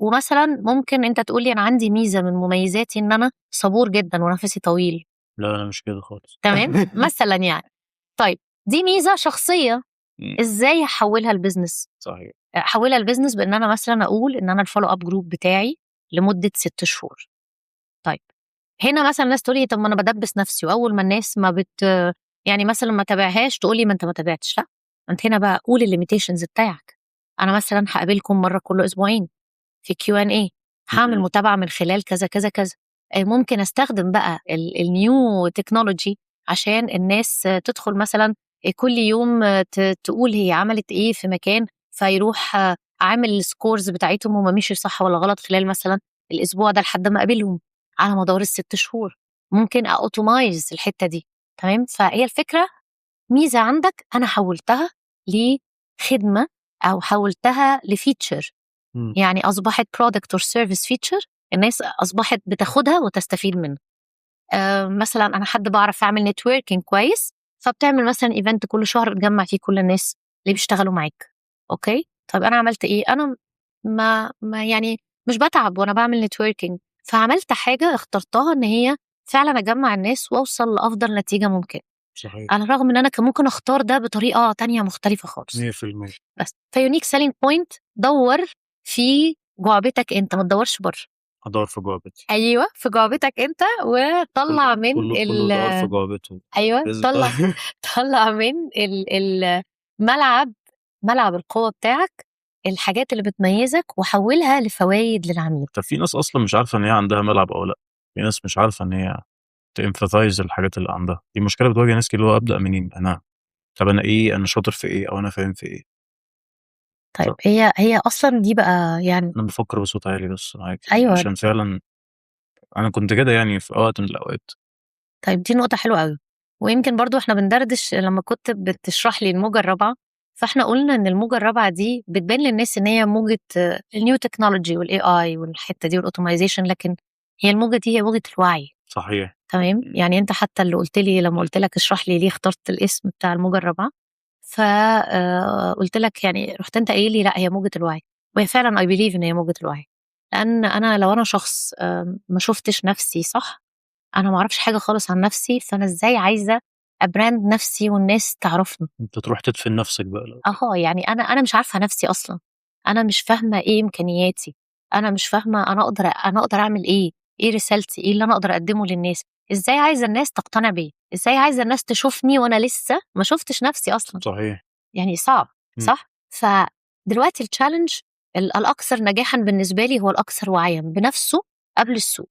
ومثلا ممكن انت تقول لي انا عندي ميزه من مميزاتي ان انا صبور جدا ونفسي طويل. لا انا مش كده خالص. تمام مثلا يعني. طيب دي ميزه شخصيه، ازاي احولها لبزنس؟ صحيح. احولها لبزنس بان انا مثلا اقول ان انا الفولو اب جروب بتاعي لمده 6 شهور. طيب هنا مثلا الناس تقول لي طب ما انا بدبس نفسي، واول ما الناس ما يعني مثلا ما تابعهاش تقول لي ما انت ما تابعتش. لا، انت هنا بقى قول الليميتيشنز بتاعك. انا مثلا هقابلكم مره كل اسبوعين في Q&A، هعمل متابعه من خلال كذا كذا كذا. ممكن استخدم بقى النيو تكنولوجي عشان الناس تدخل مثلا كل يوم تقول هي عملت ايه في مكان، فيروح عامل السكورز بتاعتهم وما مشي صح ولا غلط خلال مثلا الاسبوع ده لحد ما اقابلهم على مدار ال6 شهور. ممكن اوتومايز الحته دي. تمام. فهي الفكره ميزه عندك انا حولتها لخدمه او حولتها لفيتشر، يعني اصبحت برودكت اور سيرفيس فيتشر الناس اصبحت بتاخدها وتستفيد منها. مثلا انا حد بعرف اعمل نتوركينج كويس، فبتعمل مثلا ايفنت كل شهر تجمع فيه كل الناس اللي بيشتغلوا معاك. اوكي، طيب انا عملت ايه؟ انا ما يعني مش بتعب وانا بعمل نتوركينج، فعملت حاجه اخترتها ان هي فعلا اجمع الناس واوصل لافضل نتيجه ممكن. صحيح. على الرغم ان انا كان ممكن اختار ده بطريقه تانية مختلفه خالص. 100%. بس فيونيك سيلينج بوينت دور في جعبتك انت، ما تدورش بره. ادور في جعبتي. ايوه، في جعبتك انت، وطلع من كله دور في جعبته. ايوه طلع من الملعب، ملعب القوه بتاعك، الحاجات اللي بتميزك وحولها لفوائد للعميل. طب في ناس اصلا مش عارفه ان هي عندها ملعب او لا، في ناس مش عارفه ان هي تامفاثايز الحاجات اللي عندها. دي مشكله بتواجه ناس كتير، اللي هو ابدا منين انا؟ طب انا ايه؟ انا شاطر في ايه؟ او انا فاهم في ايه؟ طيب هي اصلا دي بقى يعني انا بفكر بصوت عالي بس معاك، ايوه عشان فعلا انا كنت كده يعني في وقت من الاوقات. طيب دي نقطة حلوة قوي. ويمكن برضو احنا بندردش لما كنت بتشرح لي الموجة الرابعة، فاحنا قلنا ان الموجة الرابعة دي بتبان للناس ان هي موجة النيو تكنولوجي والاي اي والحتة دي والاوتومايزيشن، لكن هي الموجة دي هي موجة الوعي. صحيح. تمام. يعني انت حتى اللي قلت لي لما قلت لك اشرح لي ليه اخترت الاسم بتاع الموجة الرابعة، فقلت لك يعني رحت انت قايل لي لا هي موجة الوعي. وهي فعلا اي بيليف ان هي موجة الوعي، لان انا لو انا شخص ما شفتش نفسي صح، انا ما اعرفش حاجه خالص عن نفسي، فانا ازاي عايزه ابراند نفسي والناس تعرفني؟ انت تروح تدفن نفسك بقى لو. يعني انا مش عارفه نفسي اصلا، انا مش فاهمه ايه امكانياتي، انا مش فاهمه انا اقدر اعمل ايه رسالتي، ايه اللي انا اقدر اقدمه للناس، ازاي عايزه الناس تقتنع بيا، ازاي عايزه الناس تشوفني وانا لسه ما شفتش نفسي اصلا. صحيح. يعني صعب، صح؟ فدلوقتي التشالنج الاكثر نجاحا بالنسبه لي هو الاكثر وعيا بنفسه قبل السوق.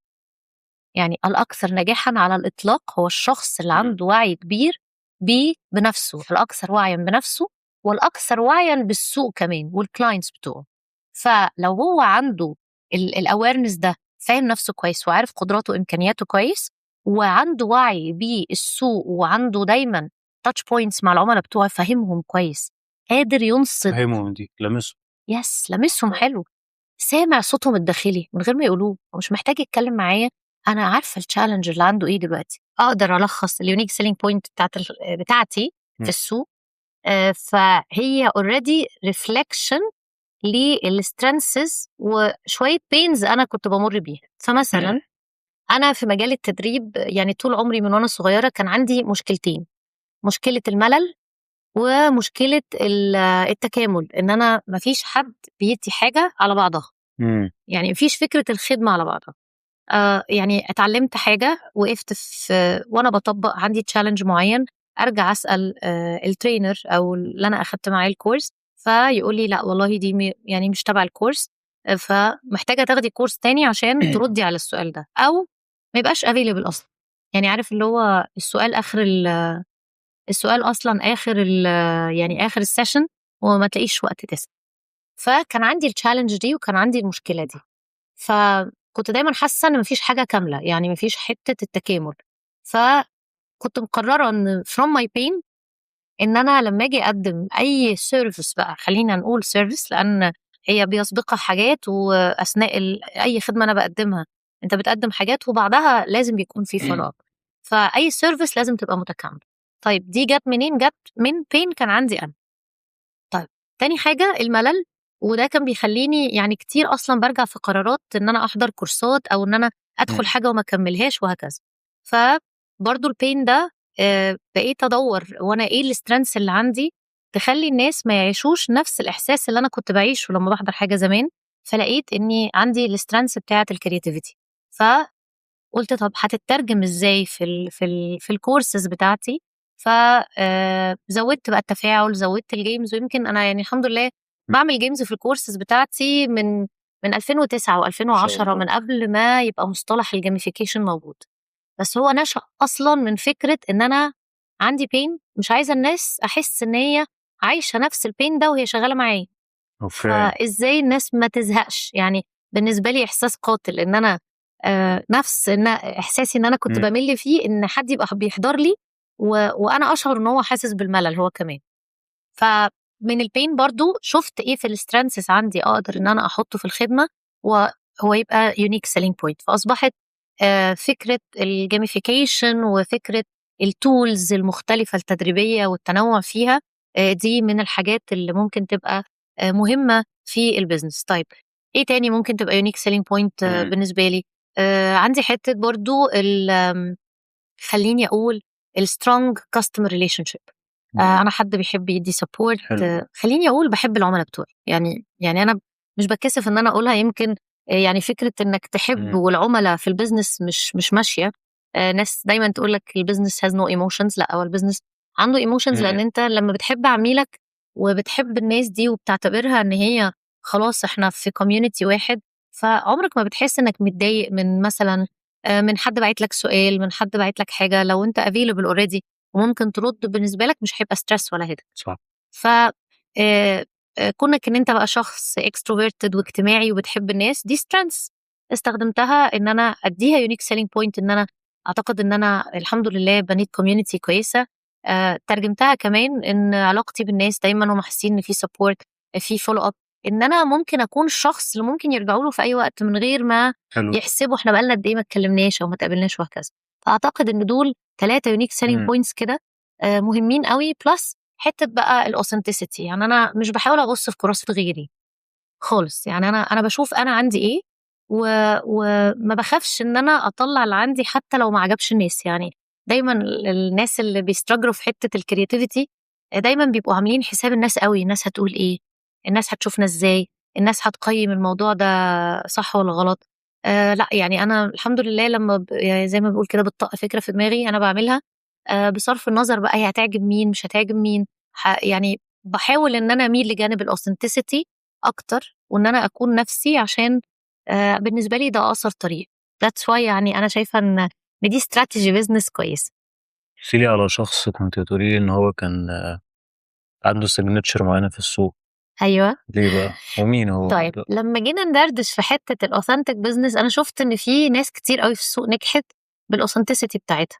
يعني الأكثر نجاحا على الإطلاق هو الشخص اللي عنده وعي كبير بنفسه، الأكثر وعيا بنفسه والأكثر وعيا بالسوق كمان والكلاينتس بتوعه. فلو هو عنده الأويرنس ده، فاهم نفسه كويس وعارف قدراته وإمكانياته كويس، وعنده وعي بالسوق، وعنده دايما تاتش بوينتس مع العملاء بتوعه، فاهمهم كويس، قادر ينصت، فهمهم دي لمسهم. يس لمسهم حلو، سامع صوتهم الداخلي من غير ما يقولوه، ومش محتاج يتكلم معايا، انا عارفه التشالنج اللي عنده ايه دلوقتي، اقدر الخص اليونيك سيلينج بوينت بتاعتي في السوق. فهي اوريدي ريفلكشن للسترينثز وشويه بينز انا كنت بمر بيها. فمثلا انا في مجال التدريب يعني طول عمري من وانا صغيره كان عندي مشكلتين، مشكله الملل ومشكلة التكامل، إن أنا مفيش حد بيدي حاجة على بعضها، يعني مفيش فكرة الخدمة على بعضها. يعني اتعلمت حاجة، وقفت وأنا بطبق عندي تشالنج معين، أرجع أسأل الترينر أو اللي أنا أخدت معاه الكورس، فيقول لي لا والله دي يعني مش تبع الكورس، فمحتاجة تاخدي كورس تاني عشان تردي على السؤال ده، أو ما يبقاش available أصلا. يعني عارف اللي هو السؤال آخر السؤال أصلا يعني آخر السيشن، وما تلاقيش وقت تسأل. فكان عندي التشالنج دي، وكان عندي المشكلة دي، فكنت دايما حاسة إن مفيش حاجة كاملة، يعني مفيش حتة التكامل. فكنت مقررة إن from my pain إن أنا لما أجي أقدم أي سيرفيس، بقى خلينا نقول سيرفيس لأن هي بيسبقها حاجات، وأثناء أي خدمة أنا بقدمها أنت بتقدم حاجات وبعدها لازم بيكون في فراغ، فأي سيرفيس لازم تبقى متكاملة. طيب دي جت منين؟ جت من pain كان عندي أنا. طيب تاني حاجة الملل، وده كان بيخليني يعني كتير أصلا برجع في قرارات إن أنا أحضر كورسات، أو إن أنا أدخل حاجة وما كملهاش وهكذا. فبرضو البين ده بقيت أدور وأنا إيه السترنس اللي عندي تخلي الناس ما يعيشوش نفس الإحساس اللي أنا كنت بعيشه لما بحضر حاجة زمان. فلقيت إني عندي السترنس بتاعة الكرياتيفيتي، فقلت طب هتترجم إزاي في الكورسز بتاعتي. فزودت بقى التفاعل، زودت الجيمز، ويمكن انا يعني الحمد لله بعمل جيمز في الكورسز بتاعتي من 2009 و2010، من قبل ما يبقى مصطلح الجيميفيكيشن موجود. بس هو نشأ اصلا من فكرة ان انا عندي بين، مش عايزة الناس احس ان هي عايشة نفس البين ده وهي شغالة معايا. فازاي الناس ما تزهقش؟ يعني بالنسبة لي احساس قاتل ان انا نفس إن احساسي ان انا كنت بمل فيه، ان حد يبقى بيحضر لي وانا اشعر ان هو حاسس بالملل هو كمان. فمن البين برضو شفت ايه في السترنسز عندي اقدر ان انا احطه في الخدمة وهو يبقى يونيك سيلينج بوينت. فاصبحت فكرة الجيميفيكيشن وفكرة التولز المختلفة التدريبية والتنوع فيها، دي من الحاجات اللي ممكن تبقى مهمة في البيزنس. طيب ايه تاني ممكن تبقى يونيك سيلينج بوينت بالنسبة لي؟ عندي حتة برضو خليني اقول السترونج كاستمر ريليشن شيب. انا حد بيحب يدي سبورت. خليني اقول بحب العملاء بتوعي، يعني انا مش بتكسف ان انا اقولها. يمكن يعني فكره انك تحب والعملاء في البيزنس مش ماشيه. ناس دايما تقول لك البيزنس هاز نو ايموشنز، لا هو البيزنس عنده ايموشنز، لان انت لما بتحب عميلك وبتحب الناس دي وبتعتبرها ان هي خلاص احنا في كوميونتي واحد، فعمرك ما بتحس انك متضايق من مثلا من حد بعت لك سؤال، من حد بعت لك حاجه. لو انت افيلبل اوريدي وممكن ترد، بالنسبه لك مش هيبقى ستريس ولا هيدا. صح. ف كونك ان انت بقى شخص اكستروفيرتد واجتماعي وبتحب الناس، دي سترينث استخدمتها ان انا اديها يونيك سيلينج بوينت. ان انا اعتقد ان انا الحمد لله بنيت كوميونتي كويسه. ترجمتها كمان ان علاقتي بالناس دايما هم حاسين ان في سبورت، في فولو اب، ان انا ممكن اكون الشخص اللي ممكن يرجعوا له في اي وقت من غير ما يحسبوا احنا بقالنا قد ايه ما اتكلمناش او ما تقابلناش وهكذا. فاعتقد ان دول 3 يونيك سيلينج بوينتس كده مهمين قوي. بلس حته بقى الاوثنتسيتي، يعني انا مش بحاول ابص في كراسه غيري خالص. يعني انا بشوف انا عندي ايه، وما بخافش ان انا اطلع اللي عندي حتى لو ما عجبش الناس. يعني دايما الناس اللي بيستراجلوا في حته الكرياتيفيتي دايما بيبقوا عاملين حساب الناس قوي. الناس هتقول ايه، الناس هتشوفنا ازاي، الناس هتقيم الموضوع ده صح ولا غلط. لا يعني انا الحمد لله لما يعني زي ما بقول كده بتطق فكره في دماغي انا بعملها، بصرف النظر بقى هي هتعجب مين مش هتعجب مين. يعني بحاول ان انا اميل لجانب الاوثنتسيتي اكتر، وان انا اكون نفسي، عشان بالنسبه لي ده اقصر طريق. That's why يعني انا شايفه ان دي استراتيجي بيزنس كويس. احكيلي على شخص كنت تقولي لي ان هو كان عنده سيجنتشر معينه في السوق. ايوه. ليه بقى ومين هو؟ طيب لما جينا ندردش في حته الاوثنتيك بيزنس، انا شفت ان في ناس كتير قوي في السوق نجحت بالاوثنتسيتي بتاعتها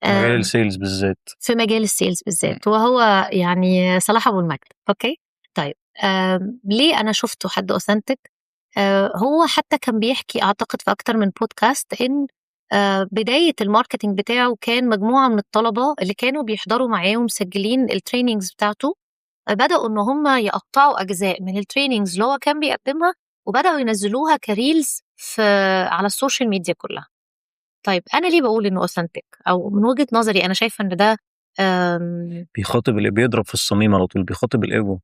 مجال السيلز بالذات. في مجال السيلز بالذات، وهو يعني صلاح ابو المجد. اوكي طيب ليه انا شفته حد اوثنتيك؟ هو حتى كان بيحكي اعتقد في اكتر من بودكاست ان بداية الماركتينج بتاعه كان مجموعة من الطلبة اللي كانوا بيحضروا معاه ومسجلين الترينينجز بتاعته. بدأوا ان هم يقطعوا اجزاء من الترينينجز اللي هو كان بيقدمها، وبدأوا ينزلوها كريلز على السوشيال ميديا كلها. طيب انا ليه بقول انه اوثنتيك؟ او من وجهة نظري انا شايفة ان ده بيخاطب اللي بيضرب في الصميم على طول، بيخاطب الايجو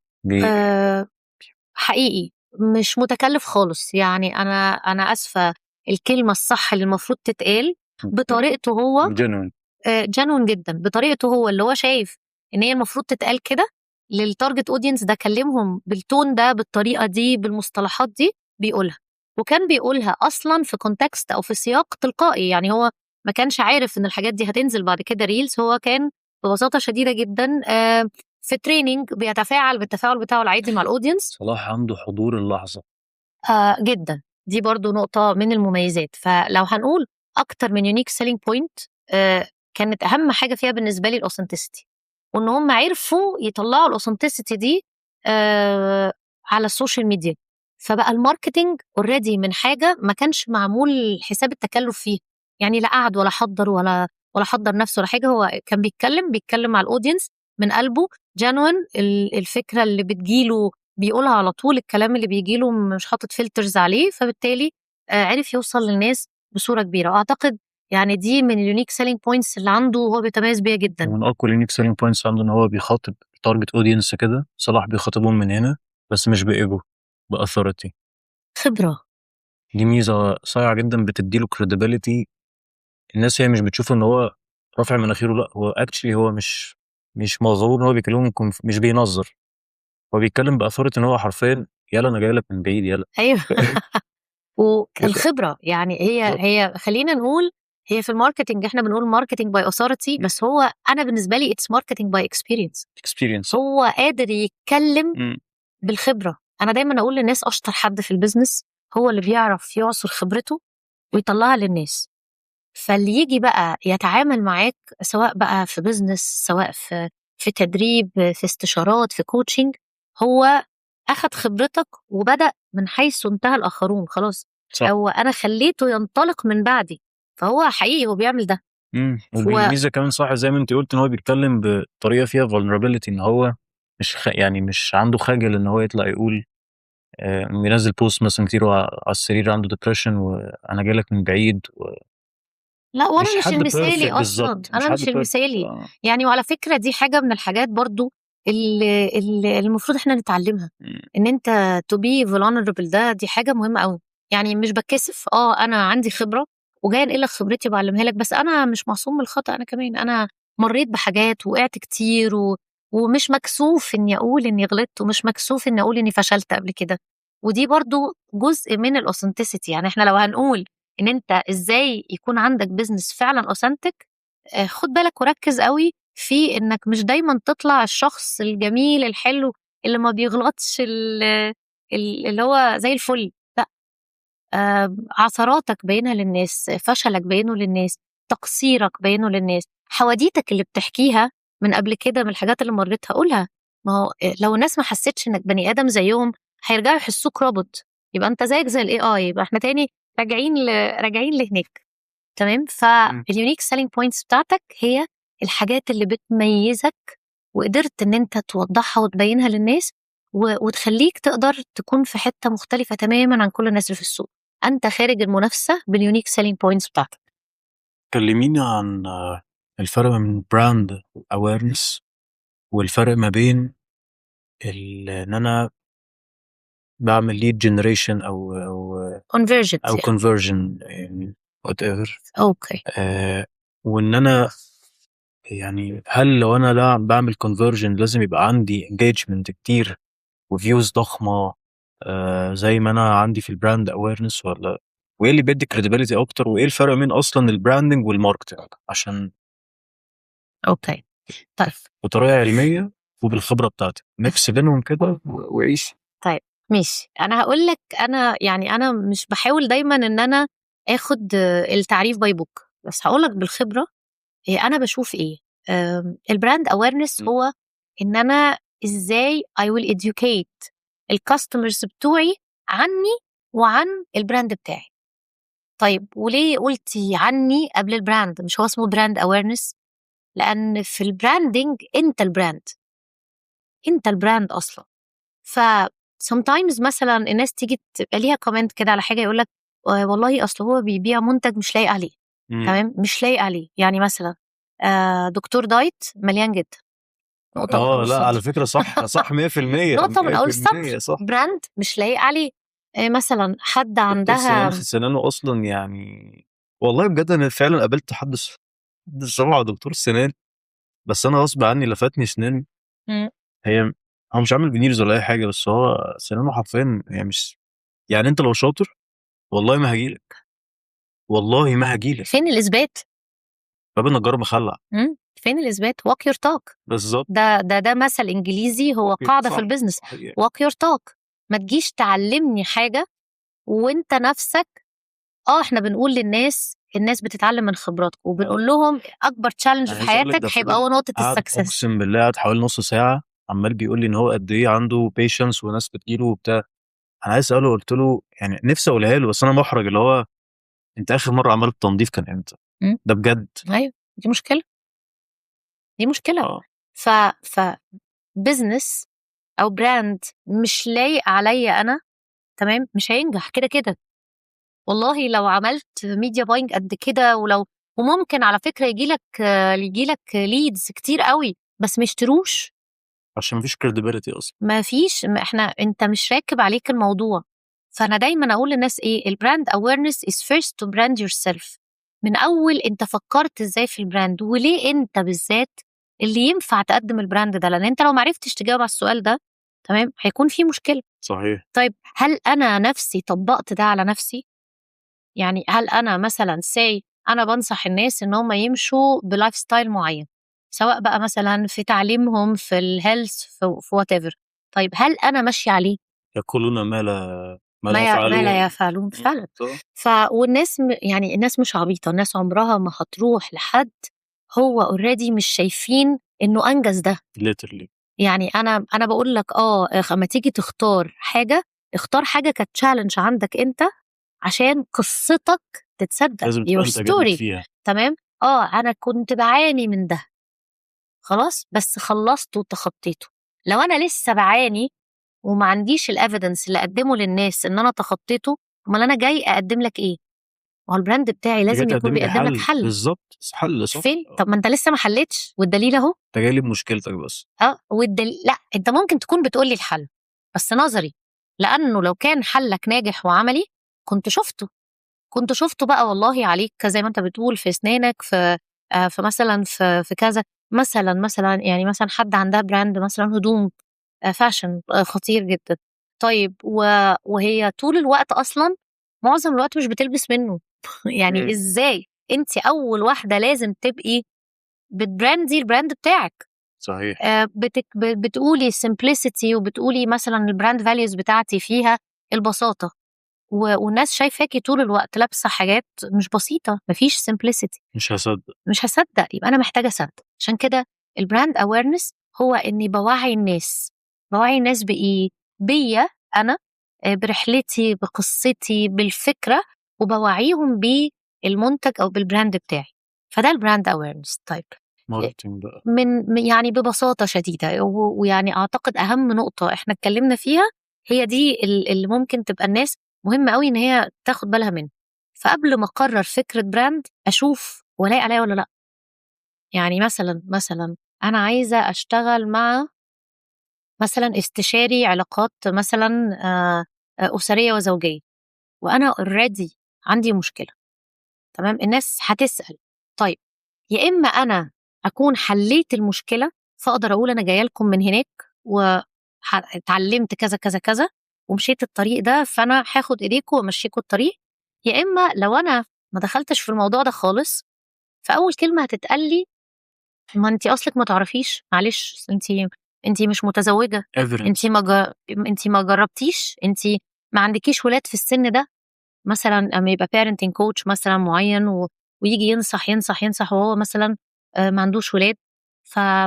حقيقي مش متكلف خالص. يعني انا اسفه، الكلمه الصح اللي المفروض تتقال بطريقته هو جنون جدا، بطريقته هو اللي هو شايف ان هي المفروض تتقال كده للتارجت اودينس ده، كلمهم بالتون ده بالطريقه دي بالمصطلحات دي بيقولها. وكان بيقولها اصلا في كونتكست او في سياق تلقائي، يعني هو ما كانش عارف ان الحاجات دي هتنزل بعد كده ريلز. هو كان ببساطه شديده جدا في تريننج بيتفاعل بالتفاعل بتاعه العادي مع الاودينس. صلاح عنده حضور اللحظه جدا، دي برضو نقطه من المميزات. فلو هنقول اكتر من يونيك سيلينج بوينت، كانت اهم حاجه فيها بالنسبه لي الاوثنتسيتي، وان هم عرفوا يطلعوا الاوثنتسيتي دي على السوشيال ميديا. فبقى الماركتينج اوريدي من حاجه ما كانش معمول حساب التكلف فيه، يعني لا قعد ولا حضر ولا حضر نفسه ولا حاجه. هو كان بيتكلم على الاودينس من قلبه، جانوين. الفكره اللي بتجيله بيقولها على طول، الكلام اللي بيجيله مش حاطط فلترز عليه، فبالتالي عرف يوصل للناس بصوره كبيره. واعتقد يعني دي من اليونيك سيلينج بوينتس اللي عنده، وهو بيتميز بيها جدا. ومن اقوى اليونيك سيلينج بوينتس عنده ان هو بيخاطب تارجت اودينس كده. صلاح بيخاطبهم من هنا بس مش بايجو، باثوريتي، خبره. دي ميزه صايعه جدا بتديله كريديبيليتي. الناس هي مش بتشوف ان هو رافع مناخيره، لا هو اكشلي هو مش مغرور، هو بيكلمكم مش بينظر، هو بيتكلم باثوريتي ان هو حرفيا يلا انا جاي لك من بعيد يلا. ايوه والخبره يعني هي خلينا نقول هي في الماركتنج احنا بنقول ماركتنج باي اوثورتي، بس هو انا بالنسبه لي اتس ماركتنج باي اكسبيرينس. هو قادر يتكلم بالخبره. انا دايما اقول للناس اشطر حد في البيزنس هو اللي بيعرف يعصر خبرته ويطلعها للناس. فاللي يجي بقى يتعامل معاك سواء بقى في بيزنس، سواء في تدريب، في استشارات، في كوتشنج، هو أخد خبرتك وبدأ من حيث انتهى الآخرون خلاص. صح. أو أنا خليته ينطلق من بعدي، فهو حقيقي هو بيعمل ده. والميزة كمان صح زي ما انت قلت ان هو بيتكلم بطريقة فيها vulnerability، ان هو يعني مش عنده خجل ان هو يطلع يقول بينزل بوست مثلا كتير على السرير عنده ديبريشن وانا جاي لك من بعيد لا، وانا مش المثالي اصلا، انا مش المثالي يعني. وعلى فكره دي حاجه من الحاجات برضو اللي المفروض احنا نتعلمها، ان انت to be vulnerable. دي حاجه مهمه قوي. يعني مش بتكسف، انا عندي خبره وجاي انقل لك خبرتي وبعلمها لك، بس انا مش معصوم من الخطا. انا كمان انا مريت بحاجات وقعت كتير ومش مكسوف اني اقول اني غلطت، ومش مكسوف اني اقول اني فشلت قبل كده. ودي برضو جزء من الاوثنتسيتي. يعني احنا لو هنقول ان انت ازاي يكون عندك بيزنس فعلا اوثنتك، خد بالك وركز قوي في انك مش دايما تطلع الشخص الجميل الحلو اللي ما بيغلطش، اللي هو زي الفل. لا، عثراتك بينها للناس، فشلك بينه للناس، تقصيرك بينه للناس، حواديتك اللي بتحكيها من قبل كده من الحاجات اللي مريتها قولها. ما هو لو الناس ما حسيتش انك بني ادم زيهم هيرجعوا يحسوك روبوت، يبقى انت زيك زي الاي اي، يبقى احنا تاني راجعين لهناك. تمام. فاليونيك سيلينج بوينتس بتاعتك هي الحاجات اللي بتميزك، وقدرت ان انت توضحها وتبينها للناس وتخليك تقدر تكون في حتة مختلفة تماما عن كل الناس اللي في السوق. انت خارج المنافسة باليونيك سيلينج بوينتس بتاعتك. كلميني عن الفرق من براند اويرنس والفرق ما بين ان انا بعمل ليد جنريشن او كونفرجن يعني وات ايفر. اوكي. وان انا يعني هل لو انا لا بعمل كونفرجن لازم يبقى عندي انجيجمنت كتير وفيوز ضخمه زي ما انا عندي في البراند اويرنس، ولا وايه اللي بيدي كريديبيليتي اكتر، وايه الفرق بين اصلا البراندنج والماركتنج عشان اوكي طيب بطريقه علميه وبالخبره بتاعتي ميكس بينهم كده وعيش. طيب ماشي، انا هقول لك. انا يعني انا مش بحاول دايما ان انا اخد التعريف باي بوك، بس هقول لك بالخبره انا بشوف ايه. البراند اويرنس هو ان انا ازاي I will educate الكاستمرز بتوعي عني وعن البراند بتاعي. طيب وليه قلتي عني قبل البراند؟ مش هو اسمه براند اويرنس؟ لان في البراندنج انت البراند اصلا. ف sometimes مثلا الناس تيجي تبقى ليها كومنت كده على حاجه، يقول لك والله اصل هو بيبيع منتج مش لايق عليه. تمام، مش لايق عليه. يعني مثلا دكتور دايت مليان جدا، نقطة من أول لا على السطر. فكرة صح 100% نقطة من أول 100% السطر، صح. براند مش لايق عليه. مثلا حد دكتور عندها سنان سنانه أصلا يعني، والله بجد أنا فعلا قابلت حد شبه دكتور سنان، بس أنا غصب عني لفتني سنان. مم. هو مش عامل فينيرز ولا أي حاجة، بس هو سنانه حرفيا يعني مش، يعني أنت لو شاطر والله ما هجيلك، والله ما هجيلك. فين الإثبات؟ باب النجار مخلع. فين الإثبات؟ walk your talk. بالظبط. ده مثل إنجليزي، هو قاعدة في صح البيزنس. صحيح. walk your talk. ما تجيش تعلمني حاجة وانت نفسك. احنا بنقول للناس، الناس بتتعلم من خبراتك، وبنقول لهم اكبر تشالنج أنا في عايز أقول لك حياتك ده هيبقى هو نقطة قعد السكسس. أقسم بالله قعد حوالي نص ساعة عمال بيقول لي إن هو قد إيه عنده بيشنس وناس بتجيله وبتاع. أنا عايز أسأله، قلت له يعني نفسي أقولها له بس أنا محرج، اللي هو أنت آخر مرة عملت تنظيف كان إمتى؟ ده بجد. ايوه، دي مشكلة، دي مشكلة. ف ف بزنس او براند مش لايق عليا انا، تمام، مش هينجح كده كده. والله لو عملت ميديا باينج قد كده، وممكن على فكرة يجيلك ليدز كتير قوي، بس ما يشتروش. عشان مفيش كريديبيليتي أصلا. ما فيش، انت مش راكب عليك الموضوع. فانا دايما اقول للناس ايه، البراند awareness is first to brand yourself. من اول انت فكرت ازاي في البراند، وليه انت بالذات اللي ينفع تقدم البراند ده، لان انت لو معرفتش تجاوب على السؤال ده، تمام، هيكون في مشكلة. صحيح. طيب هل انا نفسي طبقت ده على نفسي؟ يعني هل انا مثلا انا بنصح الناس ان هم يمشوا بلايف ستايل معين، سواء بقى مثلا في تعليمهم، في الهيلث، في وات ايفر. طيب هل انا ماشيه عليه؟ يقولون ما لا ما لا يفعلون. يفعلون فعلا. والناس يعني الناس مش عبيطه، الناس عمرها ما هتروح لحد هو اوريدي مش شايفين انه انجز ده. literally. يعني انا بقول لك اما تيجي تختار حاجه، اختار حاجه كانت تشالنج عندك انت، عشان قصتك تتصدق، لازم تبقى your أنت جامد story. فيها. تمام. انا كنت بعاني من ده، خلاص، بس خلصته وتخطيته. لو انا لسه بعاني وما عنديش الافيدنس اللي اقدمه للناس ان انا تخطيته، امال انا جاي اقدم لك ايه؟ ما هو البراند بتاعي جاي لازم يكون تقدم لي بيقدم لك حل، حل. بالظبط حل صح. فين؟ طب ما انت لسه ما حلتش، والدليل اهو. انت جاي لي بمشكلتك بس. والدليل، لا، انت ممكن تكون بتقول لي الحل بس نظري، لانه لو كان حلك ناجح وعملي كنت شفته بقى، والله عليك، زي ما انت بتقول، في اسنانك، في مثلا في كذا. مثلا يعني مثلا حد عندها براند مثلا هدوم، فاشن، خطير جدا. طيب وهي طول الوقت اصلا، معظم الوقت مش بتلبس منه. يعني ازاي انت اول واحده لازم تبقي بتبراندي البراند بتاعك؟ صحيح. بتقولي simplicity، وبتقولي مثلا البراند فاليوز بتاعتي فيها البساطه، والناس شايفاكي طول الوقت لابسه حاجات مش بسيطه، مفيش simplicity. مش هصدق، يبقى انا محتاجه اصدق. عشان كده البراند اويرنس هو اني بوعي الناس بايه؟ بيا انا، برحلتي، بقصتي، بالفكره، وبوعيهم بالمنتج او بالبراند بتاعي. فده البراند اويرنس. طيب ماركتنج بقى. يعني ببساطه شديده، ويعني اعتقد اهم نقطه احنا اتكلمنا فيها هي دي اللي ممكن تبقى الناس مهمه قوي ان هي تاخد بالها منها. فقبل ما اقرر فكره براند، اشوف ولاقي عليها ولا لا. يعني مثلا انا عايزه اشتغل مع مثلا استشاري علاقات مثلا اسريه وزوجيه، وانا اوريدي عندي مشكله، تمام، الناس هتسال. طيب يا اما انا اكون حليت المشكله، فاقدر اقول انا جايه لكم من هناك واتعلمت كذا كذا كذا ومشيت الطريق ده، فانا هاخد ايديكم وامشيكم الطريق. يا اما لو انا ما دخلتش في الموضوع ده خالص، فاول كلمه هتتقال لي، ما انت اصلك ما تعرفيش، معلش، انت مش متزوجه، evidence. انت ما جربتيش، انت ما عندكيش ولاد في السن ده. مثلا اما يبقى parenting coach مثلا معين، ويجي ينصح وهو مثلا ما عندوش ولاد،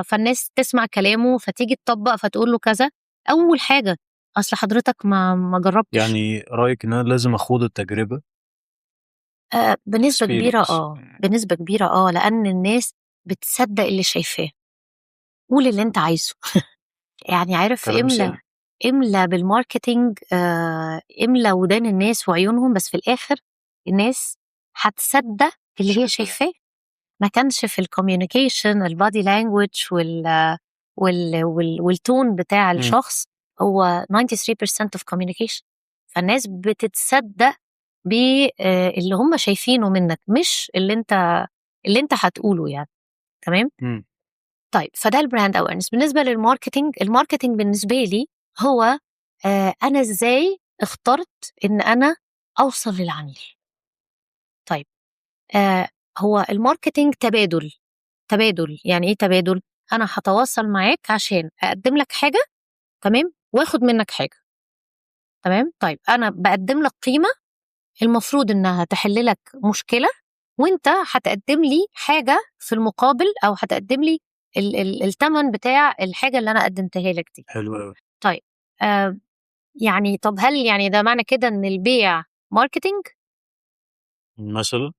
فالناس تسمع كلامه فتيجي تطبق فتقول له كذا. اول حاجه، اصل حضرتك ما جربتش. يعني رايك ان انا لازم اخوض التجربه؟ بنسبه كبيره، experience. بنسبه كبيره، لان الناس بتصدق اللي شايفاه. قول اللي انت عايزه. يعني عارف، كلام سهل. املى بالماركتينج، املى ودان الناس وعيونهم، بس في الاخر الناس هتصدق اللي هي شايفاه. ما كانش في الكوميونيكيشن البادي لانجويج والتون بتاع الشخص هو 93% of communication. فالناس بتتصدق باللي هم شايفينه منك مش اللي انت هتقوله يعني. تمام. طيب فده البراند اويرنس. بالنسبه للماركتينج، الماركتينج بالنسبه لي هو انا ازاي اخترت ان انا اوصل للعميل. طيب هو الماركتينج تبادل. يعني ايه تبادل؟ انا هتواصل معاك عشان اقدم لك حاجه، تمام، واخد منك حاجه. تمام. طيب انا بقدم لك قيمه المفروض انها تحل لك مشكله، وانت هتقدم لي حاجه في المقابل، او هتقدم لي الثمن بتاع الحاجه اللي انا قدمتها لك دي. حلو قوي. طيب يعني طب هل يعني ده معنى كده ان البيع ماركتينج مثلا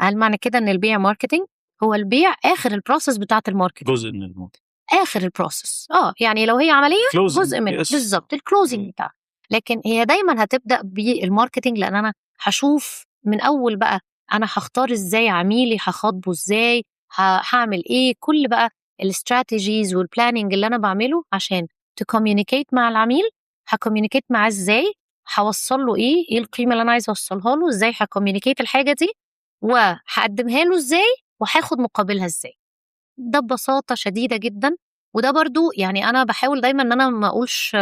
هل معنى كده ان البيع ماركتينج؟ هو البيع اخر البروسيس بتاعت الماركتينج، جزء من الموضوع، اخر البروسيس. يعني لو هي عمليه جزء من بالظبط الكلوزنج بتاعها. لكن هي دايما هتبدا بالماركتينج، لان انا هشوف من اول بقى انا هختار ازاي عميلي، هخاطبه ازاي، هعمل ايه، كل بقى الاستراتيجيز والبلاننج اللي انا بعمله عشان تكوميونيكيت مع العميل. هكوميونيكيت معاه ازاي، هوصل له ايه القيمه اللي انا عايزه اوصلها له، ازاي هكوميونيكيت الحاجه دي، وهقدمها له ازاي، وهاخد مقابلها ازاي. ده ببساطة شديدة جدا. وده برضو يعني أنا بحاول دايما أن أنا ما أقولش